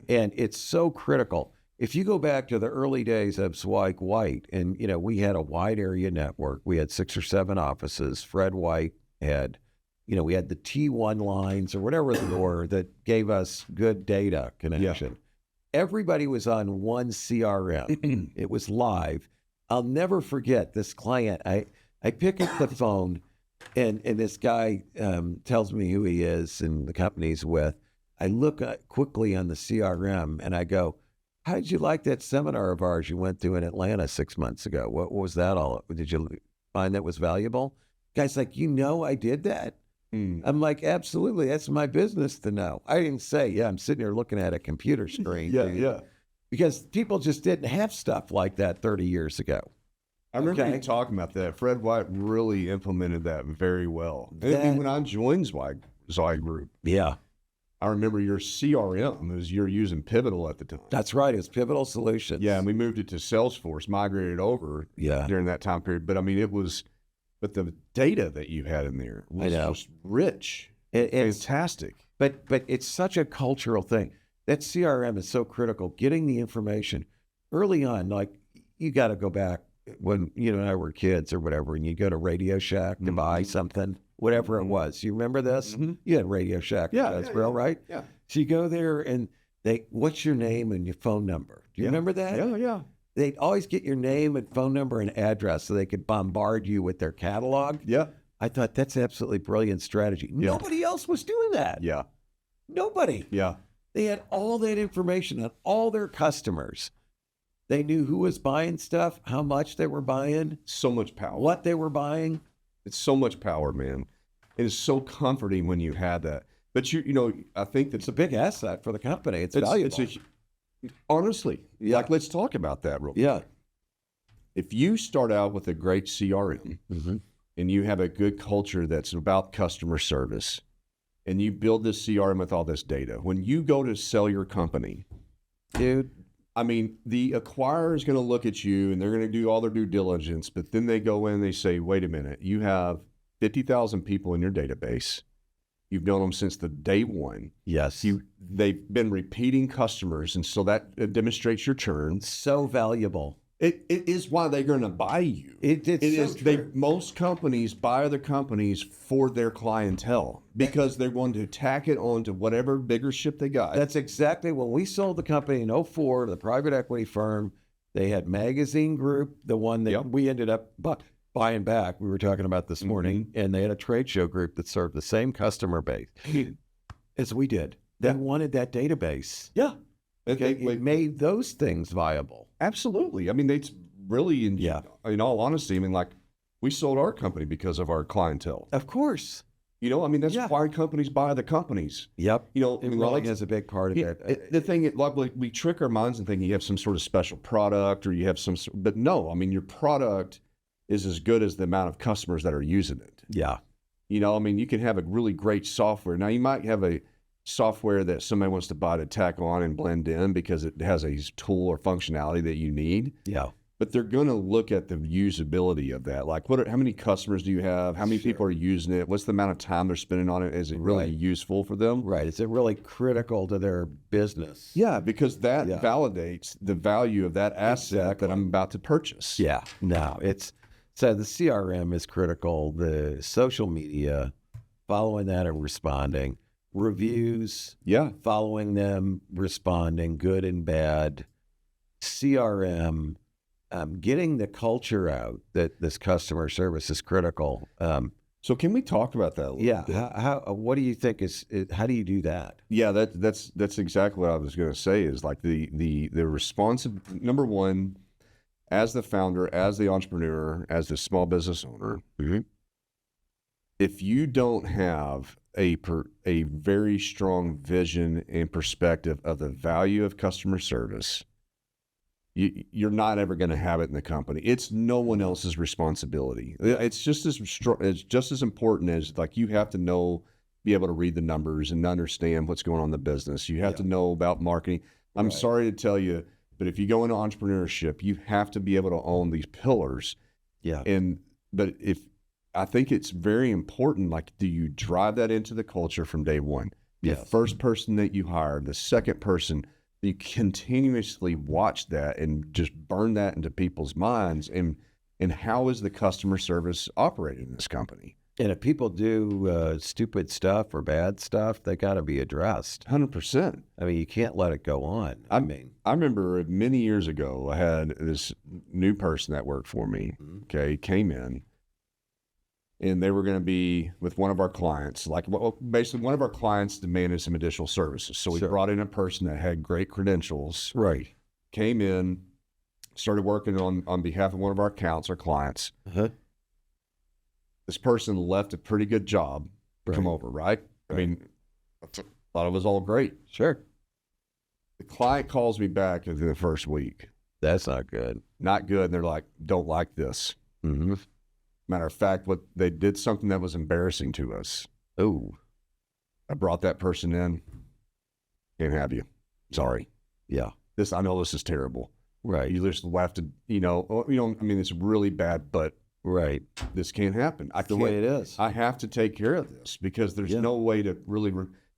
[SPEAKER 2] And it's so critical. If you go back to the early days of Zweig White, and, we had a wide area network. We had 6 or 7 offices. Fred White had, we had the T1 lines or whatever they were that gave us good data connection. Yeah. Everybody was on one CRM. It was live. I'll never forget this client. I pick up the phone, and this guy tells me who he is and the company he's with. I look quickly on the CRM, and I go, how did you like that seminar of ours you went to in Atlanta 6 months ago? What was that all? Did you find that was valuable? Guy's like, I did that? I'm like, absolutely. That's my business to know. I didn't say, I'm sitting here looking at a computer screen.
[SPEAKER 1] Yeah.
[SPEAKER 2] Because people just didn't have stuff like that 30 years ago.
[SPEAKER 1] I remember you talking about that. Fred White really implemented that very well. When I joined Zweig Group,
[SPEAKER 2] yeah,
[SPEAKER 1] I remember your CRM was you're using Pivotal at the time.
[SPEAKER 2] That's right. It was Pivotal Solutions.
[SPEAKER 1] Yeah, and we moved it to Salesforce, migrated over during that time period. But I mean, but the data that you had in there was just rich. It's fantastic.
[SPEAKER 2] But it's such a cultural thing. That CRM is so critical. Getting the information early on, like you got to go back when you and I were kids or whatever, and you go to Radio Shack to buy something, whatever it was. You remember this? You had Radio Shack. Right?
[SPEAKER 1] Yeah.
[SPEAKER 2] So you go there and what's your name and your phone number? Do you remember that?
[SPEAKER 1] Yeah.
[SPEAKER 2] They'd always get your name and phone number and address so they could bombard you with their catalog.
[SPEAKER 1] Yeah.
[SPEAKER 2] I thought that's absolutely brilliant strategy. Yeah. Nobody else was doing that.
[SPEAKER 1] Yeah.
[SPEAKER 2] Nobody.
[SPEAKER 1] Yeah.
[SPEAKER 2] They had all that information on all their customers. They knew who was buying stuff, how much they were buying.
[SPEAKER 1] So much power.
[SPEAKER 2] What they were buying.
[SPEAKER 1] It's so much power, man. It is so comforting when you have that. But I think that's
[SPEAKER 2] a big asset for the company. It's valuable.
[SPEAKER 1] Honestly, like let's talk about that real quick.
[SPEAKER 2] Yeah.
[SPEAKER 1] If you start out with a great CRM and you have a good culture that's about customer service, and you build this CRM with all this data, when you go to sell your company,
[SPEAKER 2] dude,
[SPEAKER 1] I mean, the acquirer is going to look at you and they're going to do all their due diligence, but then they go in and they say, wait a minute, you have 50,000 people in your database. You've known them since the day one.
[SPEAKER 2] Yes.
[SPEAKER 1] They've been repeating customers, and so that demonstrates your churn.
[SPEAKER 2] So valuable.
[SPEAKER 1] It is why they're going to buy you.
[SPEAKER 2] It is.
[SPEAKER 1] Most companies buy other companies for their clientele because they're going to tack it onto whatever bigger ship they got.
[SPEAKER 2] That's exactly when we sold the company in 2004 to the private equity firm. They had Magazine Group, the one that we ended up buying back. We were talking about this morning, and they had a trade show group that served the same customer base as we did. They wanted that database.
[SPEAKER 1] Yeah.
[SPEAKER 2] Okay, it made those things viable.
[SPEAKER 1] Absolutely. I mean, it's really, in all honesty, I mean, like, we sold our company because of our clientele.
[SPEAKER 2] Of course.
[SPEAKER 1] I mean, that's why companies buy the companies.
[SPEAKER 2] Yep. It really is a big part of it.
[SPEAKER 1] The thing, like, we trick our minds and thinking you have some sort of special product or you have but no, I mean, your product is as good as the amount of customers that are using it.
[SPEAKER 2] Yeah.
[SPEAKER 1] I mean, you can have a really great software. Now, you might have a software that somebody wants to buy to tack on and blend in because it has a tool or functionality that you need.
[SPEAKER 2] Yeah.
[SPEAKER 1] But they're going to look at the usability of that. Like, how many customers do you have? How many people are using it? What's the amount of time they're spending on it? Is it really useful for them?
[SPEAKER 2] Right. Is it really critical to their business?
[SPEAKER 1] Yeah, because that validates the value of that asset that I'm about to purchase.
[SPEAKER 2] Yeah. No, so the CRM is critical. The social media, following that and responding. reviews,
[SPEAKER 1] Yeah.
[SPEAKER 2] following them, responding, good and bad, CRM, getting the culture out that this customer service is critical.
[SPEAKER 1] So can we talk about that a little bit?
[SPEAKER 2] How what do you think how do you do that?
[SPEAKER 1] Yeah, that's exactly what I was going to say is like the responsive, number one, as the founder, as the entrepreneur, as the small business owner, if you don't have a very strong vision and perspective of the value of customer service, you're not ever going to have it in the company. It's no one else's responsibility. It's just as important as like you have to know, be able to read the numbers and understand what's going on in the business. You have to know about marketing. I'm sorry to tell you, but if you go into entrepreneurship, you have to be able to own these pillars.
[SPEAKER 2] Yeah.
[SPEAKER 1] But I think it's very important, like, do you drive that into the culture from day one? The first person that you hire, the second person, you continuously watch that and just burn that into people's minds. And how is the customer service operated in this company?
[SPEAKER 2] And if people do stupid stuff or bad stuff, they got to be addressed.
[SPEAKER 1] 100%.
[SPEAKER 2] I mean, you can't let it go on.
[SPEAKER 1] I remember many years ago, I had this new person that worked for me, came in, and they were going to be with one of our clients. Like, well, basically, one of our clients demanded some additional services. So we brought in a person that had great credentials.
[SPEAKER 2] Right.
[SPEAKER 1] Came in, started working on behalf of one of our accounts, our clients. This person left a pretty good job to come over, right? I mean, I thought it was all great.
[SPEAKER 2] Sure.
[SPEAKER 1] The client calls me back in the first week.
[SPEAKER 2] That's not good.
[SPEAKER 1] Not good. And they're like, don't like this. Matter of fact, they did something that was embarrassing to us.
[SPEAKER 2] Oh,
[SPEAKER 1] I brought that person in. Can't have you. Sorry.
[SPEAKER 2] Yeah.
[SPEAKER 1] I know this is terrible.
[SPEAKER 2] Right.
[SPEAKER 1] You just have to, I mean, it's really bad, but this can't happen.
[SPEAKER 2] The way it is.
[SPEAKER 1] I have to take care of this because there's no way to really,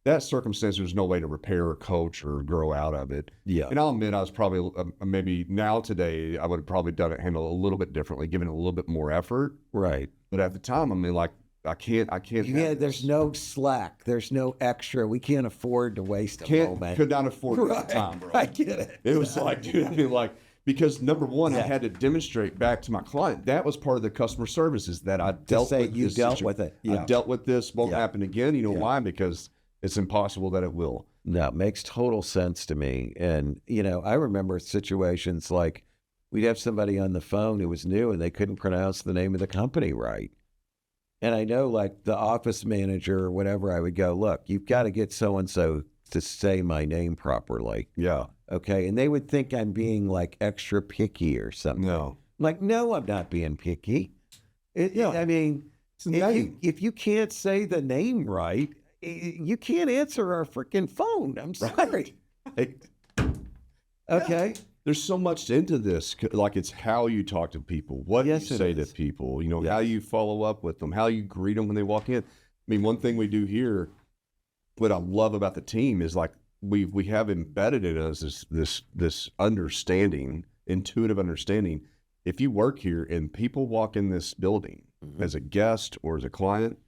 [SPEAKER 1] that circumstance, there's no way to repair or coach or grow out of it. Yeah. And I'll admit I was probably, maybe now today, I would have probably handled it a little bit differently, given it a little bit more effort.
[SPEAKER 2] Right.
[SPEAKER 1] But at the time, I mean, like, I can't.
[SPEAKER 2] Yeah, there's no slack. There's no extra. We can't afford to waste a moment.
[SPEAKER 1] Could not afford it at the time, bro.
[SPEAKER 2] I get it.
[SPEAKER 1] It was like, dude, I mean, like, because number one, I had to demonstrate back to my client. That was part of the customer services that I dealt with.
[SPEAKER 2] You dealt with it. Yeah.
[SPEAKER 1] I dealt with this. Won't happen again. You know why? Because it's impossible that it will.
[SPEAKER 2] No, it makes total sense to me. And, I remember situations like we'd have somebody on the phone who was new and they couldn't pronounce the name of the company right. And I know, like, the office manager or whatever, I would go, look, you've got to get so-and-so to say my name properly.
[SPEAKER 1] Yeah. Okay.
[SPEAKER 2] And they would think I'm being, like, extra picky or something.
[SPEAKER 1] No.
[SPEAKER 2] Like, no, I'm not being picky. I mean, if you can't say the name right, you can't answer our freaking phone. I'm sorry. Okay.
[SPEAKER 1] There's so much into this. Like, it's how you talk to people, what you say to people, how you follow up with them, how you greet them when they walk in. I mean, one thing we do here, what I love about the team is, like, we have embedded in us this understanding, intuitive understanding. If you work here and people walk in this building as a guest or as a client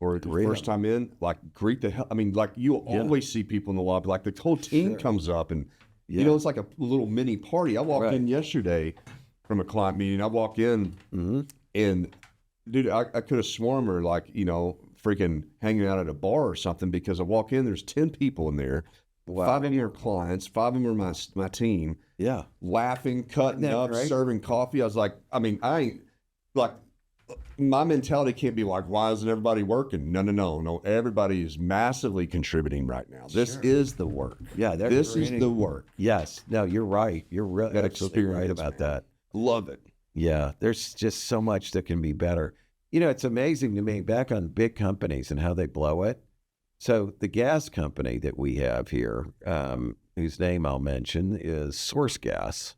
[SPEAKER 1] or the first time in, like, greet the hell. I mean, like, you always see people in the lobby. Like, the whole team comes up and, it's like a little mini party. I walked in yesterday from a client meeting. I walk in and, dude, I could have sworn we're, like, freaking hanging out at a bar or something, because I walk in, there's 10 people in there. Wow. 5 of them are clients, 5 of them are my team. Yeah. Laughing, cutting up, serving coffee. I was like, I mean, I ain't, like, my mentality can't be like, why isn't everybody working? No. Everybody is massively contributing right now. This is the work.
[SPEAKER 2] Yeah.
[SPEAKER 1] This is the work.
[SPEAKER 2] Yes. No, you're right. You're absolutely right about that.
[SPEAKER 1] Love it.
[SPEAKER 2] Yeah. There's just so much that can be better. It's amazing to me, back on big companies and how they blow it. So the gas company that we have here, whose name I'll mention, is Source Gas.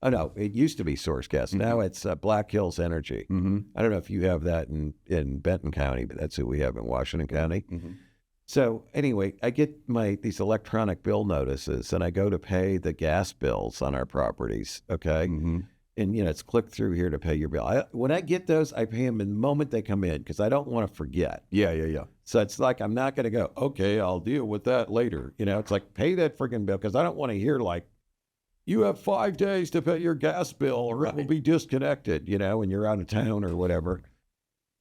[SPEAKER 2] Oh, no, it used to be Source Gas. Now it's Black Hills Energy. I don't know if you have that in Benton County, but that's who we have in Washington County. So anyway, I get these electronic bill notices, and I go to pay the gas bills on our properties, okay? And, it's click through here to pay your bill. When I get those, I pay them the moment they come in because I don't want to forget.
[SPEAKER 1] Yeah.
[SPEAKER 2] So it's like, I'm not going to go, okay, I'll deal with that later. It's like, pay that freaking bill because I don't want to hear like, you have 5 days to pay your gas bill or it will be disconnected, when you're out of town or whatever.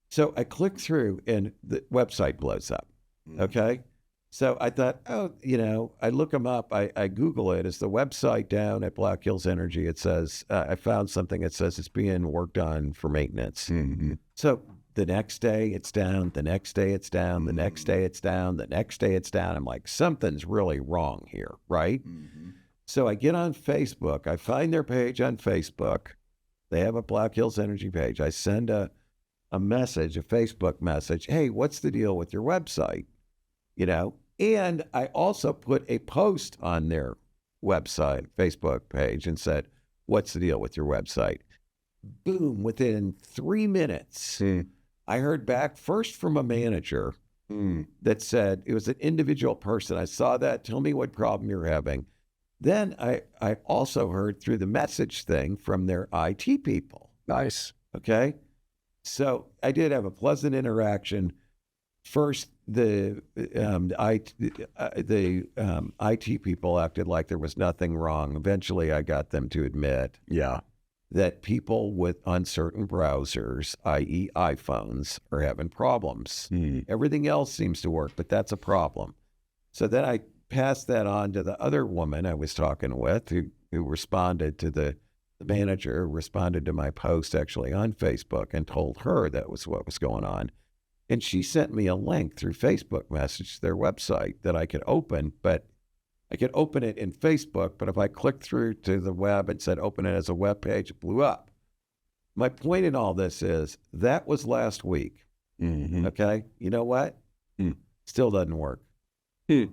[SPEAKER 2] So I click through and the website blows up. Okay. So I thought, I look them up. I Google it. Is the website down at Black Hills Energy? It says, I found something that says it's being worked on for maintenance.
[SPEAKER 1] Mm-hmm.
[SPEAKER 2] So the next day it's down. The next day it's down. The next day it's down. The next day it's down. I'm like, something's really wrong here, right?
[SPEAKER 1] Mm-hmm.
[SPEAKER 2] So I get on Facebook. I find their page on Facebook. They have a Black Hills Energy page. I send a message, a Facebook message. Hey, what's the deal with your website? And I also put a post on their website, Facebook page, and said, what's the deal with your website? Boom, within 3 minutes, I heard back first from a manager that said, it was an individual person. I saw that. Tell me what problem you're having. Then I also heard through the message thing from their IT people.
[SPEAKER 1] Nice.
[SPEAKER 2] Okay. So I did have a pleasant interaction. First, the IT people acted like there was nothing wrong. Eventually, I got them to admit that people with uncertain browsers, i.e. iPhones, are having problems. Everything else seems to work, but that's a problem. So then I passed that on to the other woman I was talking with who responded to the manager, responded to my post actually on Facebook and told her that was what was going on. And she sent me a link through Facebook message to their website that I could open, but I could open it in Facebook, but if I clicked through to the web and said open it as a web page, it blew up. My point in all this is that was last week.
[SPEAKER 1] Mm-hmm.
[SPEAKER 2] Okay. You know what? Still doesn't work. All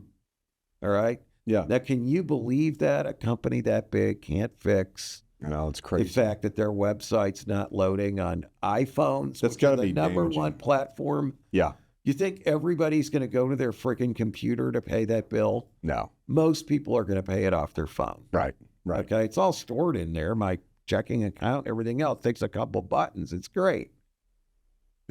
[SPEAKER 2] right.
[SPEAKER 1] Yeah.
[SPEAKER 2] Now, can you believe that a company that big can't fix
[SPEAKER 1] it's crazy.
[SPEAKER 2] the fact that their website's not loading on iPhones?
[SPEAKER 1] That's got to be
[SPEAKER 2] the number
[SPEAKER 1] damaging.
[SPEAKER 2] one platform.
[SPEAKER 1] Yeah.
[SPEAKER 2] You think everybody's going to go to their freaking computer to pay that bill?
[SPEAKER 1] No.
[SPEAKER 2] Most people are going to pay it off their phone.
[SPEAKER 1] Right.
[SPEAKER 2] Okay. It's all stored in there. My checking account, everything else takes a couple buttons. It's great.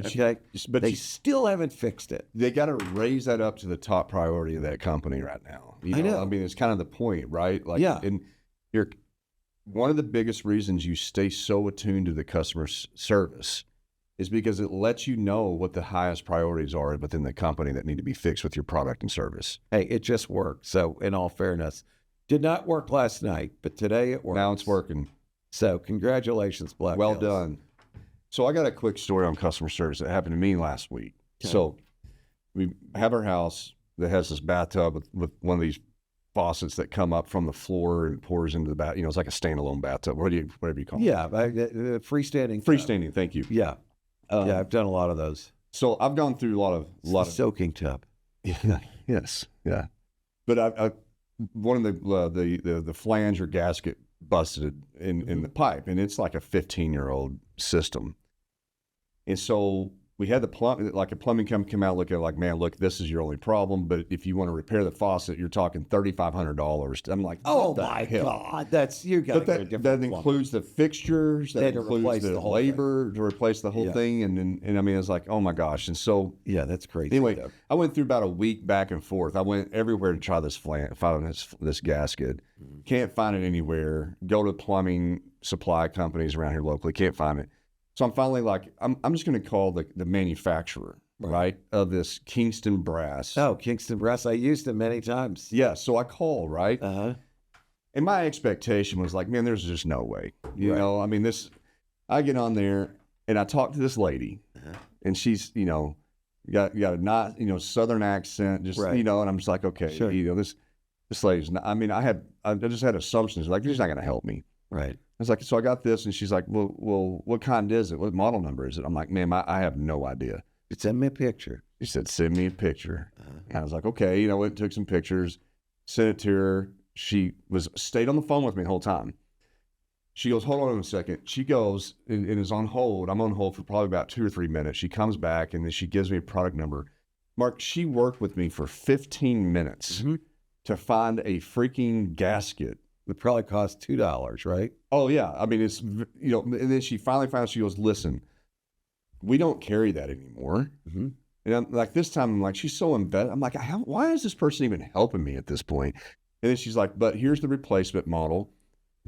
[SPEAKER 2] Okay.
[SPEAKER 1] But
[SPEAKER 2] they still haven't fixed it.
[SPEAKER 1] They got to raise that up to the top priority of that company right now.
[SPEAKER 2] I know.
[SPEAKER 1] I mean, it's kind of the point, right? Like,
[SPEAKER 2] yeah.
[SPEAKER 1] And one of the biggest reasons you stay so attuned to the customer service is because it lets you know what the highest priorities are within the company that need to be fixed with your product and service.
[SPEAKER 2] Hey, it just worked. So in all fairness, did not work last night, but today it works.
[SPEAKER 1] Now it's working.
[SPEAKER 2] So congratulations, Black
[SPEAKER 1] Well
[SPEAKER 2] Hills.
[SPEAKER 1] done. So I got a quick story on customer service that happened to me last week.
[SPEAKER 2] Okay.
[SPEAKER 1] So we have our house that has this bathtub with one of these faucets that come up from the floor and pours into the bath. It's like a standalone bathtub. Whatever you call it.
[SPEAKER 2] Yeah, freestanding.
[SPEAKER 1] Freestanding. Thank you.
[SPEAKER 2] Yeah. Yeah, I've done a lot of those.
[SPEAKER 1] So I've gone through a lot of
[SPEAKER 2] soaking tub.
[SPEAKER 1] Yeah. Yes. Yeah. But I one of the flange or gasket busted in the pipe, and it's like a 15-year-old system. And so we had a plumbing company come out, look at it like, man, look, this is your only problem. But if you want to repair the faucet, you're talking $3,500. I'm like,
[SPEAKER 2] oh my God, that's you got.
[SPEAKER 1] But that includes the fixtures, that includes the labor to replace the whole thing, and I mean, it's like, oh my gosh, and so
[SPEAKER 2] that's crazy.
[SPEAKER 1] Anyway, I went through about a week back and forth. I went everywhere to try this find this gasket. Can't find it anywhere. Go to plumbing supply companies around here locally. Can't find it. So I'm finally like, I'm just going to call the manufacturer, right, of this Kingston brass.
[SPEAKER 2] Oh, Kingston brass. I used them many times.
[SPEAKER 1] Yeah. So I call, right?
[SPEAKER 2] Uh-huh.
[SPEAKER 1] And my expectation was like, man, there's just no way. You know, I mean, I get on there and I talk to this lady, and she's, got a not, Southern accent, just, and I'm just like, okay,
[SPEAKER 2] sure.
[SPEAKER 1] This lady's not, I mean, I just had assumptions like, she's not going to help me.
[SPEAKER 2] Right.
[SPEAKER 1] I was like, so I got this, and she's like, well, what kind is it? What model number is it? I'm like, man, I have no idea.
[SPEAKER 2] Send me a picture.
[SPEAKER 1] She said, send me a picture. And I was like, okay, went and took some pictures, sent it to her. She stayed on the phone with me the whole time. She goes, hold on a second. She goes and is on hold. I'm on hold for probably about 2 or 3 minutes. She comes back, and then she gives me a product number. Mark, she worked with me for 15 minutes to find a freaking gasket
[SPEAKER 2] It probably costs $2, right?
[SPEAKER 1] Oh yeah. I mean, it's, you know, and then she finally found, she goes, listen, we don't carry that anymore.
[SPEAKER 2] Mm-hmm.
[SPEAKER 1] And I'm like, this time I'm like, she's so invested. I'm like, why is this person even helping me at this point? And then she's like, but here's the replacement model.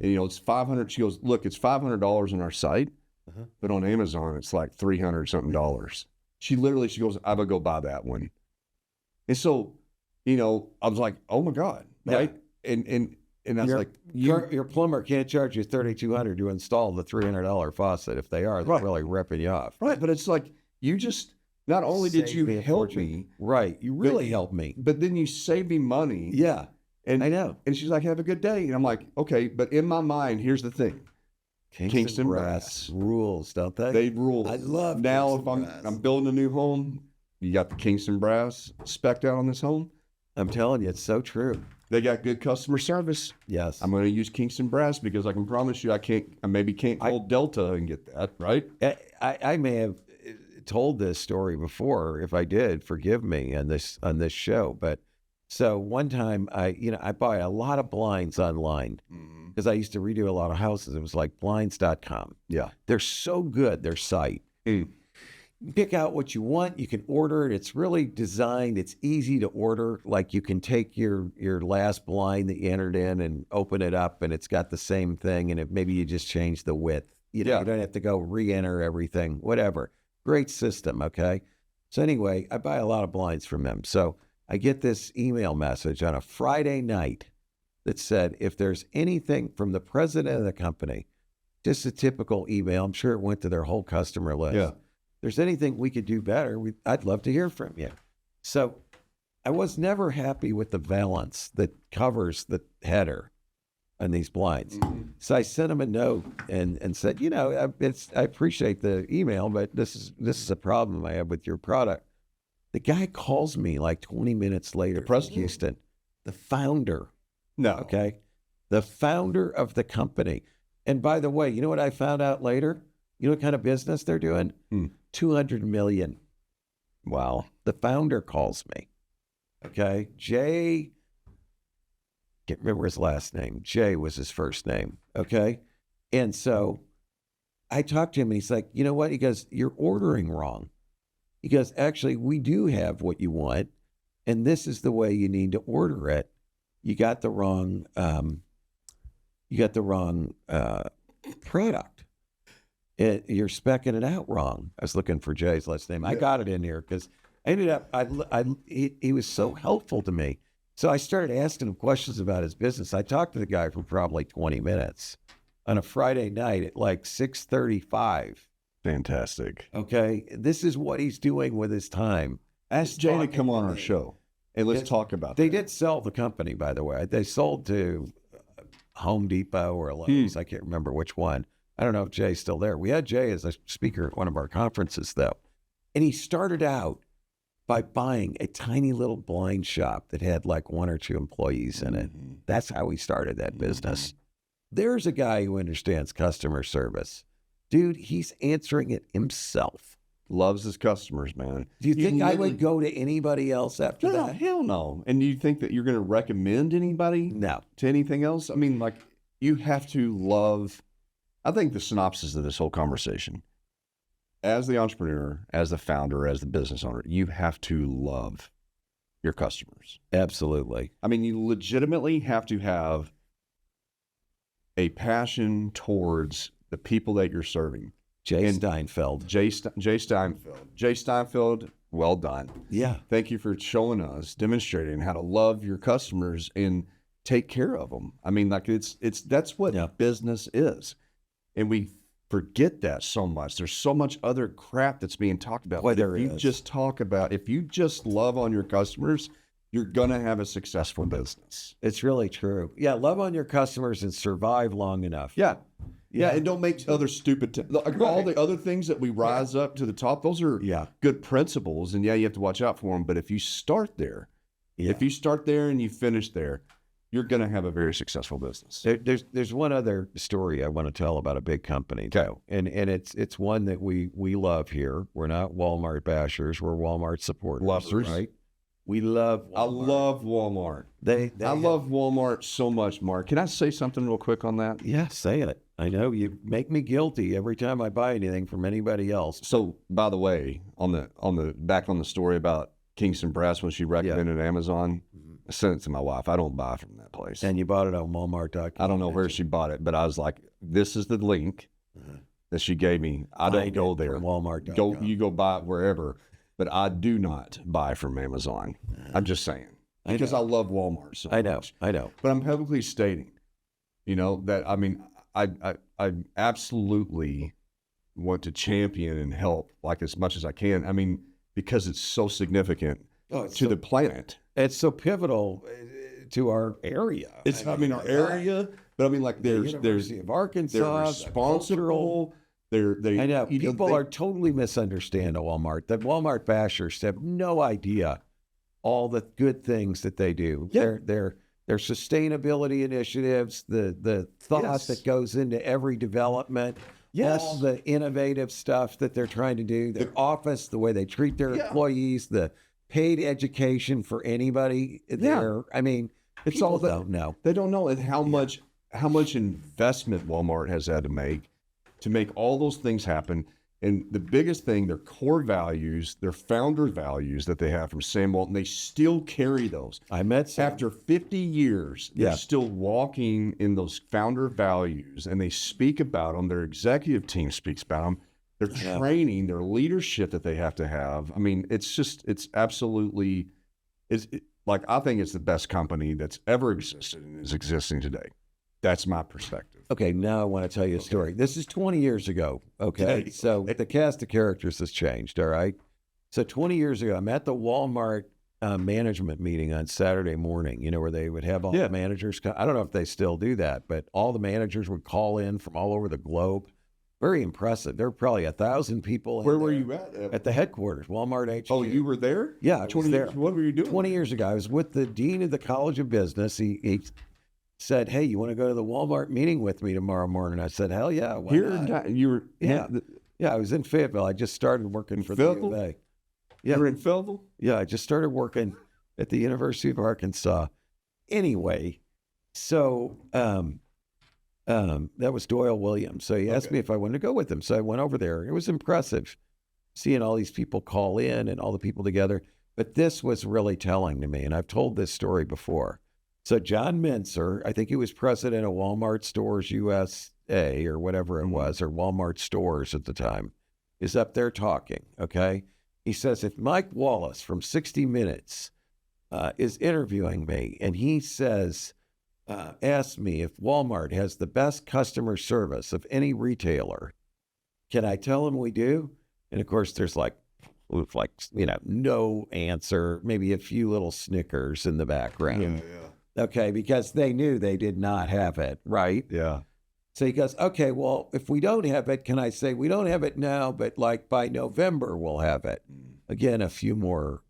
[SPEAKER 1] And, you know, it's 500. She goes, look, it's $500 on our site, but on Amazon, it's like 300 something dollars. She goes, I would go buy that one. And so, you know, I was like, oh my God. Right.
[SPEAKER 2] Yeah.
[SPEAKER 1] And I was like,
[SPEAKER 2] your plumber can't charge you $3,200 to install the $300 faucet. If they are, they're really ripping you off.
[SPEAKER 1] Right. But it's like, you just, not only did you help me.
[SPEAKER 2] Right. You really helped me.
[SPEAKER 1] But then you saved me money.
[SPEAKER 2] Yeah.
[SPEAKER 1] And
[SPEAKER 2] I know.
[SPEAKER 1] And she's like, have a good day. And I'm like, okay. But in my mind, here's the thing. Kingston Brass
[SPEAKER 2] rules, don't they?
[SPEAKER 1] They rule.
[SPEAKER 2] I love
[SPEAKER 1] now.
[SPEAKER 2] Kingston
[SPEAKER 1] If I'm building a new home, you got the Kingston Brass spec'd out on this home.
[SPEAKER 2] I'm telling you, it's so true.
[SPEAKER 1] They got good customer service.
[SPEAKER 2] Yes.
[SPEAKER 1] I'm going to use Kingston Brass because I can promise you, I maybe can't call Delta and get that right.
[SPEAKER 2] I may have told this story before. If I did, forgive me on this show. But so one time, I buy a lot of blinds online because I used to redo a lot of houses. It was like blinds.com.
[SPEAKER 1] Yeah,
[SPEAKER 2] they're so good. Their site. You pick out what you want. You can order it. It's really designed. It's easy to order. Like you can take your last blind that you entered in and open it up, and it's got the same thing. And maybe you just change the width. You don't have to go re-enter everything. Whatever. Great system. Okay. So anyway, I buy a lot of blinds from them. So I get this email message on a Friday night that said, if there's anything from the president of the company, just a typical email. I'm sure it went to their whole customer list.
[SPEAKER 1] Yeah.
[SPEAKER 2] There's anything we could do better, I'd love to hear from you. So I was never happy with the valance that covers the header on these blinds. So I sent him a note and said, I appreciate the email, but this is a problem I have with your product. The guy calls me like 20 minutes later from Houston, the founder.
[SPEAKER 1] No.
[SPEAKER 2] Okay. The founder of the company. And by the way, you know what I found out later? You know what kind of business they're doing? 200 million. Wow. The founder calls me. Okay. Jay, can't remember his last name. Jay was his first name. Okay. And so I talked to him and he's like, you know what? He goes, you're ordering wrong. He goes, actually, we do have what you want, and this is the way you need to order it. You got the wrong product. You're speccing it out wrong. I was looking for Jay's last name. I got it in here because I ended up, he was so helpful to me. So I started asking him questions about his business. I talked to the guy for probably 20 minutes on a Friday night at like 6:35.
[SPEAKER 1] Fantastic.
[SPEAKER 2] Okay. This is what he's doing with his time.
[SPEAKER 1] Ask Jay to come on our show and let's talk about that.
[SPEAKER 2] They did sell the company, by the way. They sold to Home Depot or Lowe's. I can't remember which one. I don't know if Jay's still there. We had Jay as a speaker at one of our conferences, though. And he started out by buying a tiny little blind shop that had like 1 or 2 employees in it. That's how he started that business. There's a guy who understands customer service. Dude, he's answering it himself.
[SPEAKER 1] Loves his customers, man.
[SPEAKER 2] Do you think I would go to anybody else after that?
[SPEAKER 1] Hell no. And do you think that you're going to recommend anybody
[SPEAKER 2] No.
[SPEAKER 1] to anything else? I mean, like, you have to love. I think the synopsis of this whole conversation, as the entrepreneur, as the founder, as the business owner, you have to love your customers.
[SPEAKER 2] Absolutely.
[SPEAKER 1] I mean, you legitimately have to have a passion towards the people that you're serving.
[SPEAKER 2] Jay Steinfeld.
[SPEAKER 1] Jay Steinfeld. Jay Steinfeld, well done.
[SPEAKER 2] Yeah.
[SPEAKER 1] Thank you for showing us, demonstrating how to love your customers and take care of them. I mean, like that's what business is. And we forget that so much. There's so much other crap that's being talked about. If you just love on your customers, you're going to have a successful business.
[SPEAKER 2] It's really true. Yeah. Love on your customers and survive long enough.
[SPEAKER 1] Yeah. Yeah. And don't make other stupid, all the other things that we rise up to the top, those are good principles. And you have to watch out for them. But if you start there, and you finish there, you're going to have a very successful business.
[SPEAKER 2] There's one other story I want to tell about a big company too. And it's one that we love here. We're not Walmart bashers. We're Walmart supporters.
[SPEAKER 1] Lovers.
[SPEAKER 2] Right? We love Walmart.
[SPEAKER 1] I love Walmart. I love Walmart so much, Mark. Can I say something real quick on that?
[SPEAKER 2] Yeah, say it. I know you make me guilty every time I buy anything from anybody else.
[SPEAKER 1] So, by the way, on the story about Kingston Brass when she recommended Amazon, I sent it to my wife. I don't buy from that place.
[SPEAKER 2] And you bought it on Walmart.com.
[SPEAKER 1] I don't know where she bought it, but I was like, this is the link that she gave me. I don't go there.
[SPEAKER 2] Walmart.com.
[SPEAKER 1] You go buy it wherever, but I do not buy from Amazon. I'm just saying. Because I love Walmart so much.
[SPEAKER 2] I know.
[SPEAKER 1] But I'm publicly stating, that, I mean, I absolutely want to champion and help like as much as I can. I mean, because it's so significant to the planet.
[SPEAKER 2] It's so pivotal to our area.
[SPEAKER 1] Our area, but I mean, like there's
[SPEAKER 2] University of Arkansas.
[SPEAKER 1] They're responsible.
[SPEAKER 2] I know. People are totally misunderstand Walmart. The Walmart bashers have no idea all the good things that they do.
[SPEAKER 1] Yeah.
[SPEAKER 2] Their sustainability initiatives, the thought that goes into every development, all the innovative stuff that they're trying to do, their office, the way they treat their employees, the paid education for anybody there. I mean, it's
[SPEAKER 1] People
[SPEAKER 2] all don't know.
[SPEAKER 1] They don't know how much investment Walmart has had to make all those things happen. And the biggest thing, their core values, their founder values that they have from Sam Walton, they still carry those.
[SPEAKER 2] I met Sam.
[SPEAKER 1] After 50 years, they're still walking in those founder values, and they speak about them. Their executive team speaks about them. Their training, their leadership that they have to have. I mean, I think it's the best company that's ever existed and is existing today. That's my perspective.
[SPEAKER 2] Okay, now I want to tell you a story. This is 20 years ago, okay? So the cast of characters has changed, all right? So 20 years ago, I'm at the Walmart management meeting on Saturday morning, where they would have all the managers. I don't know if they still do that, but all the managers would call in from all over the globe. Very impressive. There were probably 1,000 people.
[SPEAKER 1] Where were you at?
[SPEAKER 2] At the headquarters, Walmart HQ.
[SPEAKER 1] Oh, you were there?
[SPEAKER 2] Yeah, I was there.
[SPEAKER 1] What were you doing?
[SPEAKER 2] 20 years ago, I was with the dean of the College of Business. He said, "Hey, you want to go to the Walmart meeting with me tomorrow morning?" I said, "Hell yeah." Why not?
[SPEAKER 1] You were?
[SPEAKER 2] Yeah. I was in Fayetteville. I just started working for the U of A.
[SPEAKER 1] Yeah. You were in Fayetteville?
[SPEAKER 2] Yeah, I just started working at the University of Arkansas. Anyway, so that was Doyle Williams. So he asked me if I wanted to go with him. So I went over there. It was impressive seeing all these people call in and all the people together. But this was really telling to me, and I've told this story before. So John Mincer, I think he was president of Walmart Stores USA or whatever it was, or Walmart Stores at the time, is up there talking, okay? He says, if Mike Wallace from 60 Minutes is interviewing me, and he says, asks me if Walmart has the best customer service of any retailer, can I tell him we do? And of course, there's no answer, maybe a few little snickers in the background.
[SPEAKER 1] Yeah.
[SPEAKER 2] Okay, because they knew they did not have it, right?
[SPEAKER 1] Yeah.
[SPEAKER 2] So he goes, okay, well, if we don't have it, can I say we don't have it now, but like by November we'll have it? Again, a few more,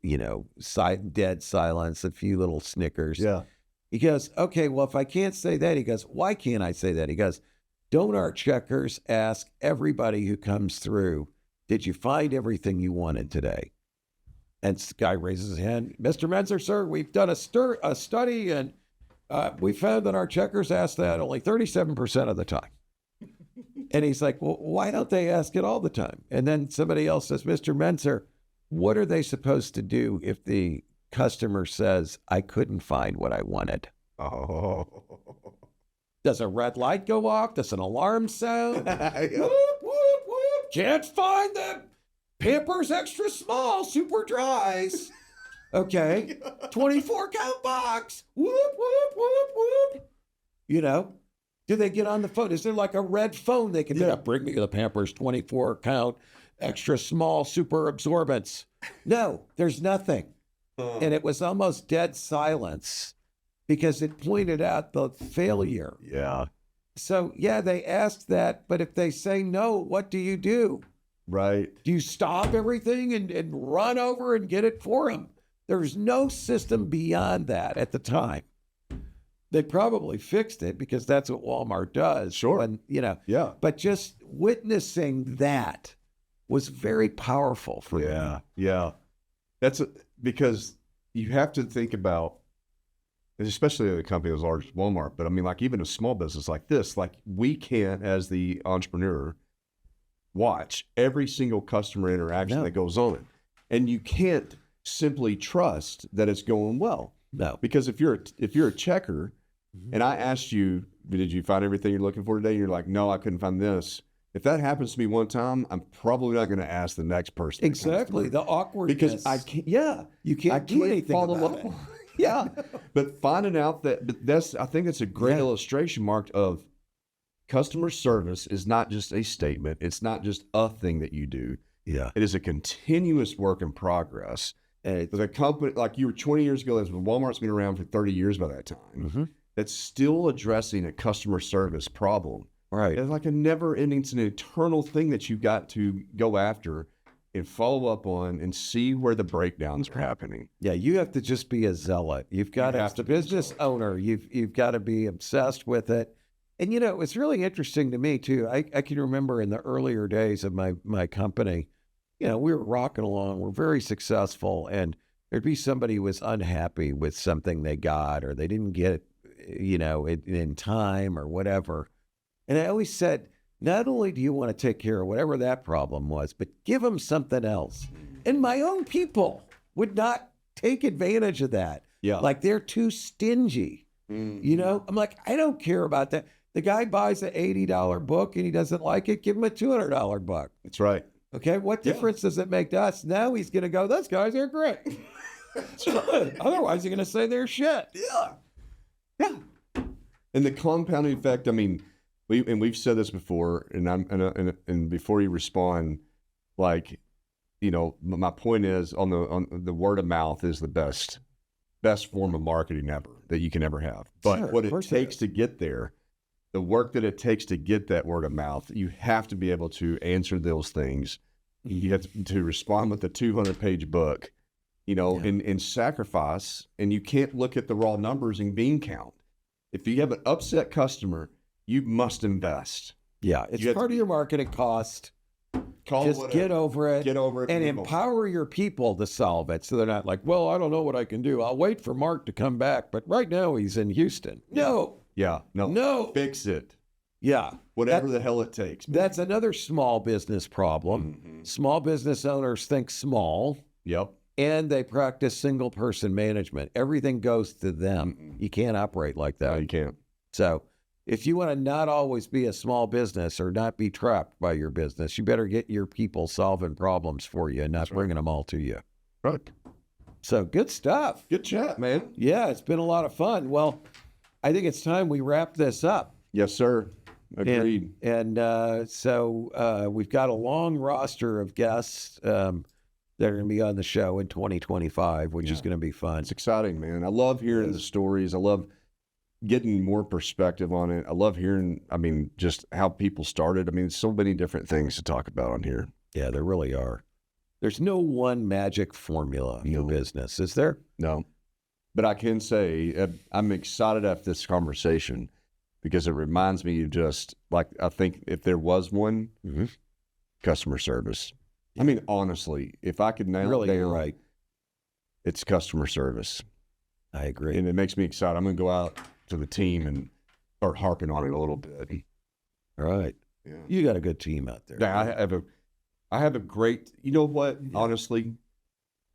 [SPEAKER 2] dead silence, a few little snickers.
[SPEAKER 1] Yeah.
[SPEAKER 2] He goes, okay, well, if I can't say that, he goes, why can't I say that? He goes, don't our checkers ask everybody who comes through, did you find everything you wanted today? And this guy raises his hand. Mr. Menzer, sir, we've done a study, and we found that our checkers ask that only 37% of the time. And he's like, well, why don't they ask it all the time? And then somebody else says, Mr. Menzer, what are they supposed to do if the customer says, I couldn't find what I wanted?
[SPEAKER 1] Oh.
[SPEAKER 2] Does a red light go off? Does an alarm sound? Whoop, whoop, whoop. Can't find them. Pampers Extra Small Super Dries. Okay. 24 count box. Whoop, whoop, whoop, whoop. Do they get on the phone? Is there like a red phone they can bring me the Pampers 24 count Extra Small Super Absorbents? No, there's nothing. And it was almost dead silence because it pointed out the failure.
[SPEAKER 1] Yeah.
[SPEAKER 2] So, they asked that, but if they say no, what do you do?
[SPEAKER 1] Right.
[SPEAKER 2] Do you stop everything and run over and get it for them? There's no system beyond that at the time. They probably fixed it because that's what Walmart does.
[SPEAKER 1] Sure.
[SPEAKER 2] And,
[SPEAKER 1] Yeah.
[SPEAKER 2] But just witnessing that was very powerful for me.
[SPEAKER 1] Yeah. That's because you have to think about, and especially a company as large as Walmart, but I mean, like even a small business like this, like we can't, as the entrepreneur, watch every single customer interaction that goes on. And you can't simply trust that it's going well.
[SPEAKER 2] No.
[SPEAKER 1] Because if you're a checker and I asked you, did you find everything you're looking for today? And you're like, no, I couldn't find this. If that happens to me one time, I'm probably not going to ask the next person.
[SPEAKER 2] Exactly. The awkwardness.
[SPEAKER 1] Because I can't,
[SPEAKER 2] you can't do anything
[SPEAKER 1] follow
[SPEAKER 2] about
[SPEAKER 1] up.
[SPEAKER 2] it.
[SPEAKER 1] Yeah. But finding out that, I think that's a great illustration, Mark, of customer service is not just a statement. It's not just a thing that you do.
[SPEAKER 2] Yeah.
[SPEAKER 1] It is a continuous work in progress. And the company, like you were 20 years ago, Walmart's been around for 30 years by that time. That's still addressing a customer service problem.
[SPEAKER 2] Right.
[SPEAKER 1] It's like a never-ending, it's an eternal thing that you've got to go after and follow up on and see where the breakdowns are happening.
[SPEAKER 2] Yeah, you have to just be a zealot. You've got to, as the business owner, you've got to be obsessed with it. And, you know, it's really interesting to me, too. I can remember in the earlier days of my company, you know, we were rocking along. We're very successful. And there'd be somebody who was unhappy with something they got or they didn't get, you know, in time or whatever. And I always said, not only do you want to take care of whatever that problem was, but give them something else. And my own people would not take advantage of that.
[SPEAKER 1] Yeah.
[SPEAKER 2] Like they're too stingy. You know, I'm like, I don't care about that. The guy buys an $80 book and he doesn't like it, give him a $200 book.
[SPEAKER 1] That's right.
[SPEAKER 2] Okay, what difference does it make to us? Now he's going to go, those guys are great. Otherwise, he's going to say they're shit.
[SPEAKER 1] Yeah. Yeah. And the compounding effect, I mean, we've said this before, and before you respond, like, you know, my point is on the word of mouth is the best form of marketing ever that you can ever have. But
[SPEAKER 2] Sure,
[SPEAKER 1] what it takes to get there, the work that it takes to get that word of mouth, you have to be able to answer those things. You have to respond with a 200-page book, you know, and sacrifice. And you can't look at the raw numbers and bean count. If you have an upset customer, you must invest.
[SPEAKER 2] Yeah, it's part of your marketing cost. Just get over it.
[SPEAKER 1] Get over it.
[SPEAKER 2] And empower your people to solve it. So they're not like, well, I don't know what I can do. I'll wait for Mark to come back. But right now he's in Houston. No.
[SPEAKER 1] Yeah. No. Fix it.
[SPEAKER 2] Yeah.
[SPEAKER 1] Whatever the hell it takes. Man.
[SPEAKER 2] That's another small business problem. Small business owners think small.
[SPEAKER 1] Yep.
[SPEAKER 2] And they practice single person management. Everything goes to them. You can't operate like that.
[SPEAKER 1] No, you can't.
[SPEAKER 2] So if you want to not always be a small business or not be trapped by your business, you better get your people solving problems for you and not bringing them all to you.
[SPEAKER 1] Right.
[SPEAKER 2] So good stuff.
[SPEAKER 1] Good chat, man.
[SPEAKER 2] Yeah, it's been a lot of fun. Well, I think it's time we wrap this up.
[SPEAKER 1] Yes, sir. Agreed.
[SPEAKER 2] And so we've got a long roster of guests that are going to be on the show in 2025, which is going to be fun.
[SPEAKER 1] It's exciting, man. I love hearing the stories. I love getting more perspective on it. I love hearing, I mean, just how people started. I mean, so many different things to talk about on here.
[SPEAKER 2] Yeah, there really are. There's no one magic formula for business, is there?
[SPEAKER 1] No. But I can say I'm excited after this conversation because it reminds me of just, like, I think if there was one, customer service. I mean, honestly, if I could nail it down,
[SPEAKER 2] right.
[SPEAKER 1] It's customer service.
[SPEAKER 2] I agree.
[SPEAKER 1] And it makes me excited. I'm going to go out to the team and start harping on it a little bit.
[SPEAKER 2] All right.
[SPEAKER 1] Yeah.
[SPEAKER 2] You got a good team out there.
[SPEAKER 1] Yeah, I have a great, you know what, honestly,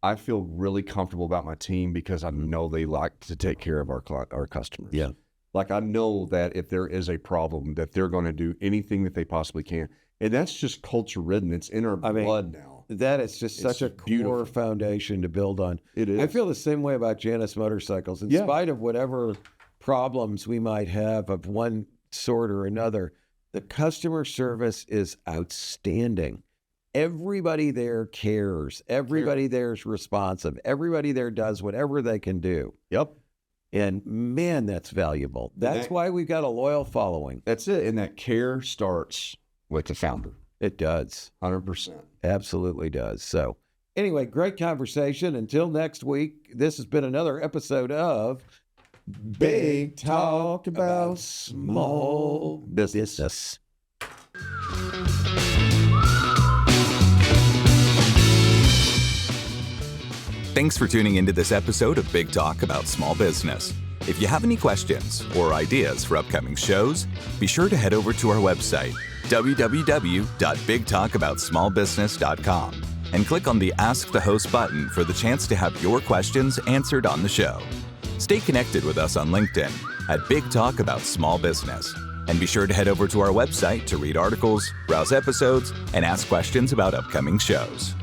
[SPEAKER 1] I feel really comfortable about my team because I know they like to take care of our customers.
[SPEAKER 2] Yeah.
[SPEAKER 1] Like I know that if there is a problem that they're going to do anything that they possibly can. And that's just culture ridden. It's in our blood now.
[SPEAKER 2] That is just such a core foundation to build on.
[SPEAKER 1] It is.
[SPEAKER 2] I feel the same way about Janus Motorcycles. In spite of whatever problems we might have of one sort or another, the customer service is outstanding. Everybody there cares. Everybody there is responsive. Everybody there does whatever they can do.
[SPEAKER 1] Yep.
[SPEAKER 2] And man, that's valuable. That's why we've got a loyal following.
[SPEAKER 1] That's it. And that care starts with the founder.
[SPEAKER 2] It does.
[SPEAKER 1] 100%.
[SPEAKER 2] Absolutely does. So anyway, great conversation. Until next week, this has been another episode of
[SPEAKER 1] Big Talk About Small
[SPEAKER 2] Business.
[SPEAKER 3] Thanks for tuning into this episode of Big Talk About Small Business. If you have any questions or ideas for upcoming shows, be sure to head over to our website, www.bigtalkaboutsmallbusiness.com, and click on the Ask the Host button for the chance to have your questions answered on the show. Stay connected with us on LinkedIn at Big Talk About Small Business. And be sure to head over to our website to read articles, browse episodes, and ask questions about upcoming shows.